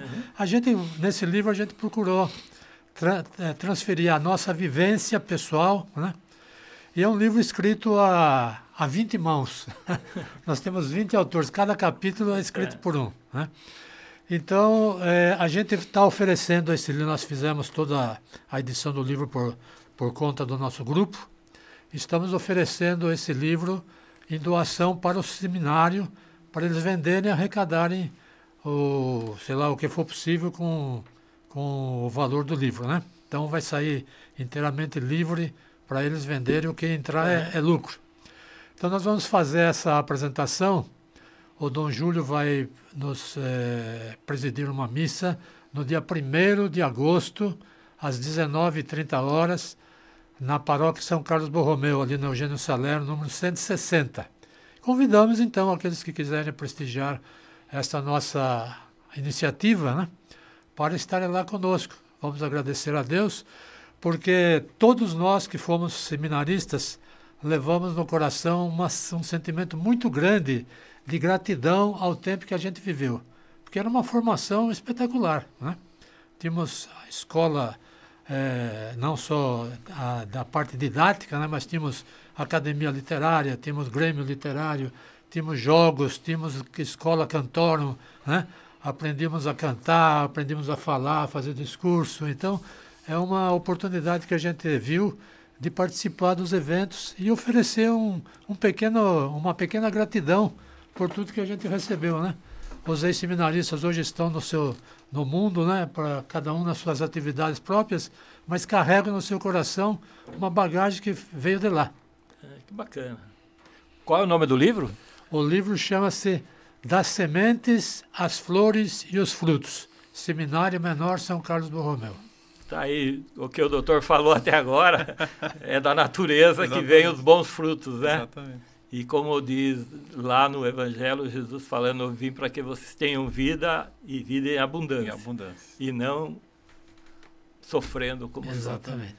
nesse livro, a gente procurou transferir a nossa vivência pessoal, né? E é um livro escrito a 20 mãos. Nós temos 20 autores, cada capítulo é escrito por um, né? Então, a gente está oferecendo esse livro, nós fizemos toda a edição do livro por conta do nosso grupo. Estamos oferecendo esse livro em doação para o seminário, para eles venderem e arrecadarem o que for possível com o valor do livro, né? Então vai sair inteiramente livre para eles venderem, o que entrar é lucro. Então nós vamos fazer essa apresentação. O Dom Júlio vai nos presidir uma missa no dia 1º de agosto, às 19h30, na paróquia São Carlos Borromeu, ali na Eugênio Salerno, número 160. Convidamos, então, aqueles que quiserem prestigiar essa nossa iniciativa, né, para estarem lá conosco. Vamos agradecer a Deus, porque todos nós que fomos seminaristas levamos no coração um sentimento muito grande de gratidão ao tempo que a gente viveu, porque era uma formação espetacular, né? Tínhamos a escola, não só da parte didática, né, mas tínhamos academia literária, tínhamos grêmio literário, tínhamos jogos, tínhamos escola cantorum, né? Aprendíamos a cantar, aprendíamos a falar, a fazer discurso. Então, é uma oportunidade que a gente viu de participar dos eventos e oferecer uma pequena gratidão por tudo que a gente recebeu, né? Os ex-seminaristas hoje estão no mundo, né? Para cada um nas suas atividades próprias, mas carregam no seu coração uma bagagem que veio de lá. Que bacana. Qual é o nome do livro? O livro chama-se Das Sementes, as Flores e os Frutos. Seminário Menor São Carlos Borromeu. Tá aí, o que o doutor falou até agora é da natureza que vem os bons frutos, né? Exatamente. E como diz lá no Evangelho, Jesus falando, eu vim para que vocês tenham vida e vida em abundância. Em abundância. E não sofrendo como Exatamente.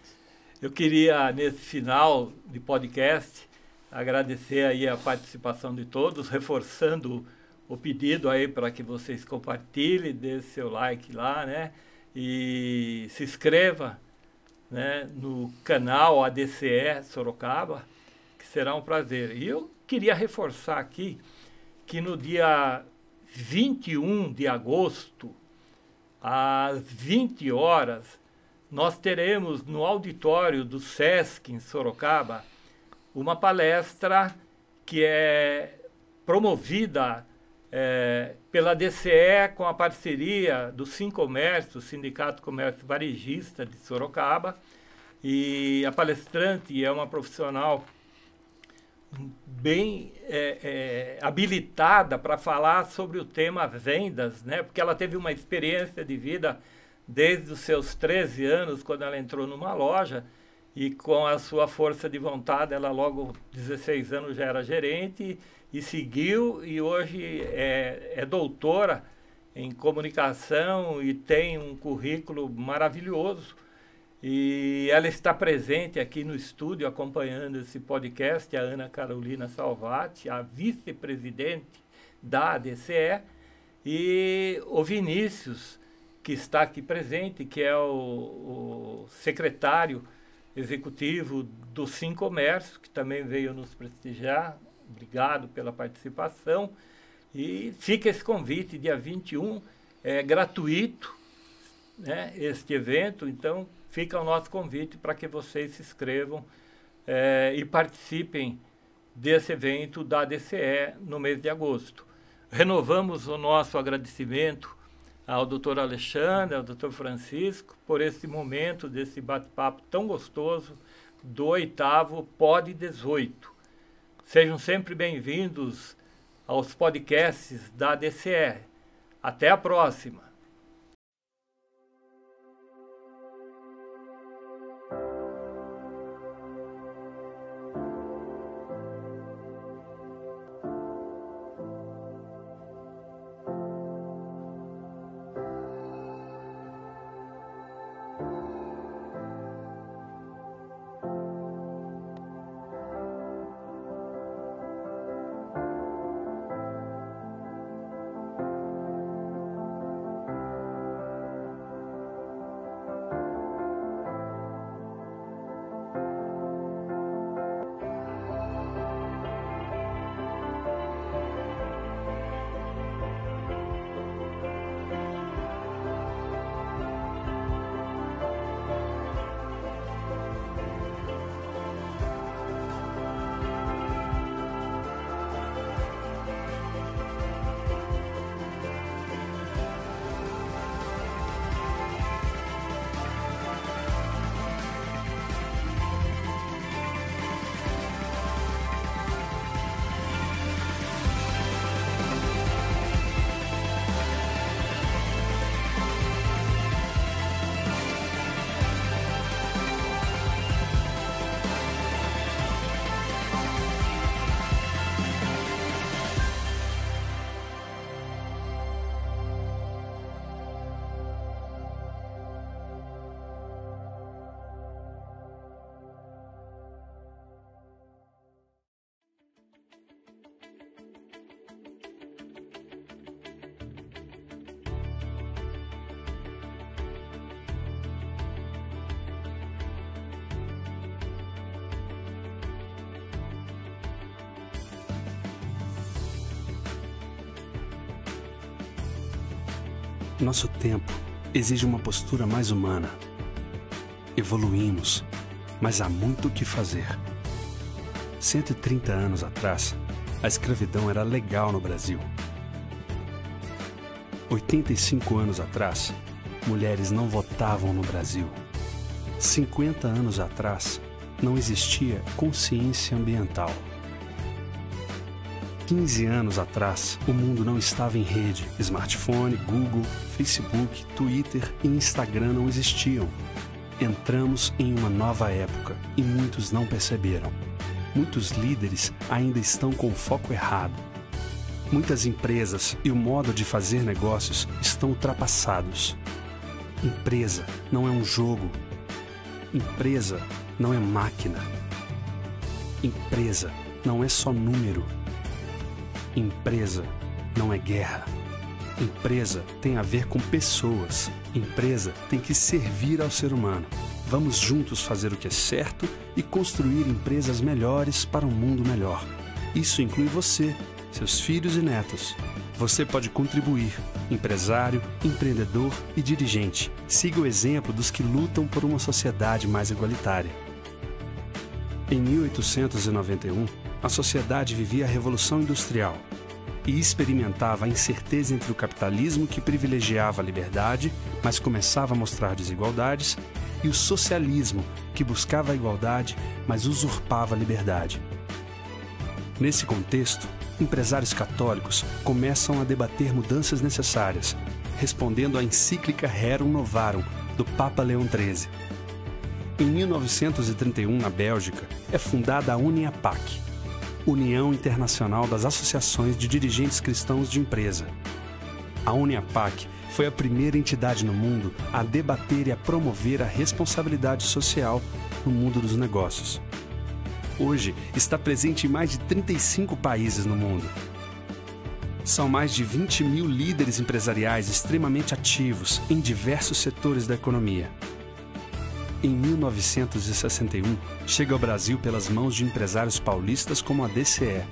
Eu queria, nesse final de podcast, agradecer aí a participação de todos, reforçando o pedido aí para que vocês compartilhem, dê seu like lá, né? E se inscreva, né, no canal ADCE Sorocaba, que será um prazer. E eu queria reforçar aqui que no dia 21 de agosto, às 20 horas, nós teremos no auditório do SESC em Sorocaba uma palestra que é promovida pela DCE com a parceria do Sincomércio, Sindicato Comércio Varejista de Sorocaba, e a palestrante é uma profissional bem habilitada para falar sobre o tema vendas, né? Porque ela teve uma experiência de vida desde os seus 13 anos, quando ela entrou numa loja, e com a sua força de vontade, ela logo, 16 anos, já era gerente, e seguiu, e hoje é doutora em comunicação e tem um currículo maravilhoso. E ela está presente aqui no estúdio acompanhando esse podcast, a Ana Carolina Salvati, a vice-presidente da ADCE, e o Vinícius, que está aqui presente, que é o secretário executivo do Sincomércio, que também veio nos prestigiar. Obrigado pela participação. E fica esse convite, dia 21, é gratuito, né, este evento, então fica o nosso convite para que vocês se inscrevam e participem desse evento da DCE no mês de agosto. Renovamos o nosso agradecimento ao Dr. Alexandre, ao Dr. Francisco, por esse momento, desse bate-papo tão gostoso do 8º Pod 18. Sejam sempre bem-vindos aos podcasts da DCE. Até a próxima! Nosso tempo exige uma postura mais humana. Evoluímos, mas há muito o que fazer. 130 anos atrás, a escravidão era legal no Brasil. 85 anos atrás, mulheres não votavam no Brasil. 50 anos atrás, não existia consciência ambiental. 15 anos atrás, o mundo não estava em rede. Smartphone, Google, Facebook, Twitter e Instagram não existiam. Entramos em uma nova época e muitos não perceberam. Muitos líderes ainda estão com o foco errado. Muitas empresas e o modo de fazer negócios estão ultrapassados. Empresa não é um jogo. Empresa não é máquina. Empresa não é só número. Empresa não é guerra. Empresa tem a ver com pessoas. Empresa tem que servir ao ser humano. Vamos juntos fazer o que é certo e construir empresas melhores para um mundo melhor. Isso inclui você, seus filhos e netos. Você pode contribuir, empresário, empreendedor e dirigente. Siga o exemplo dos que lutam por uma sociedade mais igualitária. Em 1891, a sociedade vivia a Revolução Industrial e experimentava a incerteza entre o capitalismo, que privilegiava a liberdade, mas começava a mostrar desigualdades, e o socialismo, que buscava a igualdade, mas usurpava a liberdade. Nesse contexto, empresários católicos começam a debater mudanças necessárias, respondendo à encíclica Rerum Novarum, do Papa Leão XIII. Em 1931, na Bélgica, é fundada a UNIAPAC, União Internacional das Associações de Dirigentes Cristãos de Empresa. A UNIAPAC foi a primeira entidade no mundo a debater e a promover a responsabilidade social no mundo dos negócios. Hoje, está presente em mais de 35 países no mundo. São mais de 20 mil líderes empresariais extremamente ativos em diversos setores da economia. Em 1961, chega ao Brasil pelas mãos de empresários paulistas como a DCE,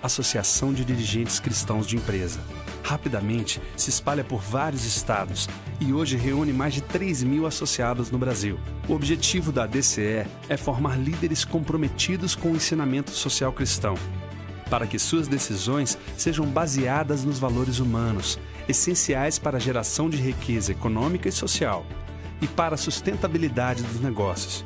Associação de Dirigentes Cristãos de Empresa. Rapidamente se espalha por vários estados e hoje reúne mais de 3 mil associados no Brasil. O objetivo da DCE é formar líderes comprometidos com o ensinamento social cristão, para que suas decisões sejam baseadas nos valores humanos, essenciais para a geração de riqueza econômica e social e para a sustentabilidade dos negócios.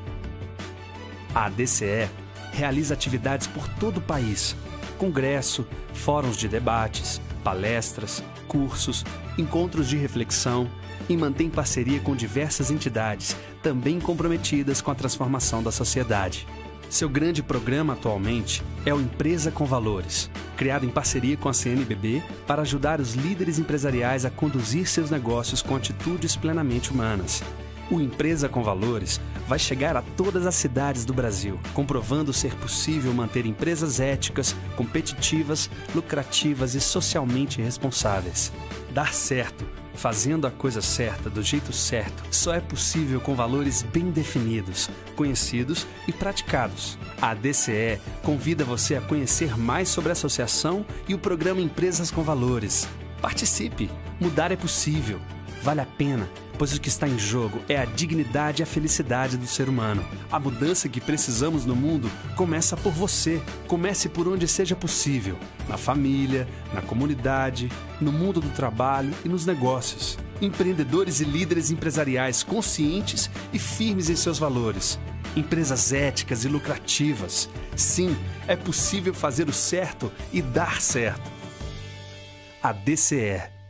A DCE realiza atividades por todo o país, congresso, fóruns de debates, palestras, cursos, encontros de reflexão e mantém parceria com diversas entidades, também comprometidas com a transformação da sociedade. Seu grande programa atualmente é o Empresa com Valores, criado em parceria com a CNBB para ajudar os líderes empresariais a conduzir seus negócios com atitudes plenamente humanas. O Empresa com Valores vai chegar a todas as cidades do Brasil, comprovando ser possível manter empresas éticas, competitivas, lucrativas e socialmente responsáveis. Dar certo, fazendo a coisa certa do jeito certo, só é possível com valores bem definidos, conhecidos e praticados. A DCE convida você a conhecer mais sobre a associação e o programa Empresas com Valores. Participe! Mudar é possível. Vale a pena, pois o que está em jogo é a dignidade e a felicidade do ser humano. A mudança que precisamos no mundo começa por você. Comece por onde seja possível, na família, na comunidade, no mundo do trabalho e nos negócios. Empreendedores e líderes empresariais conscientes e firmes em seus valores. Empresas éticas e lucrativas. Sim, é possível fazer o certo e dar certo. A DCE.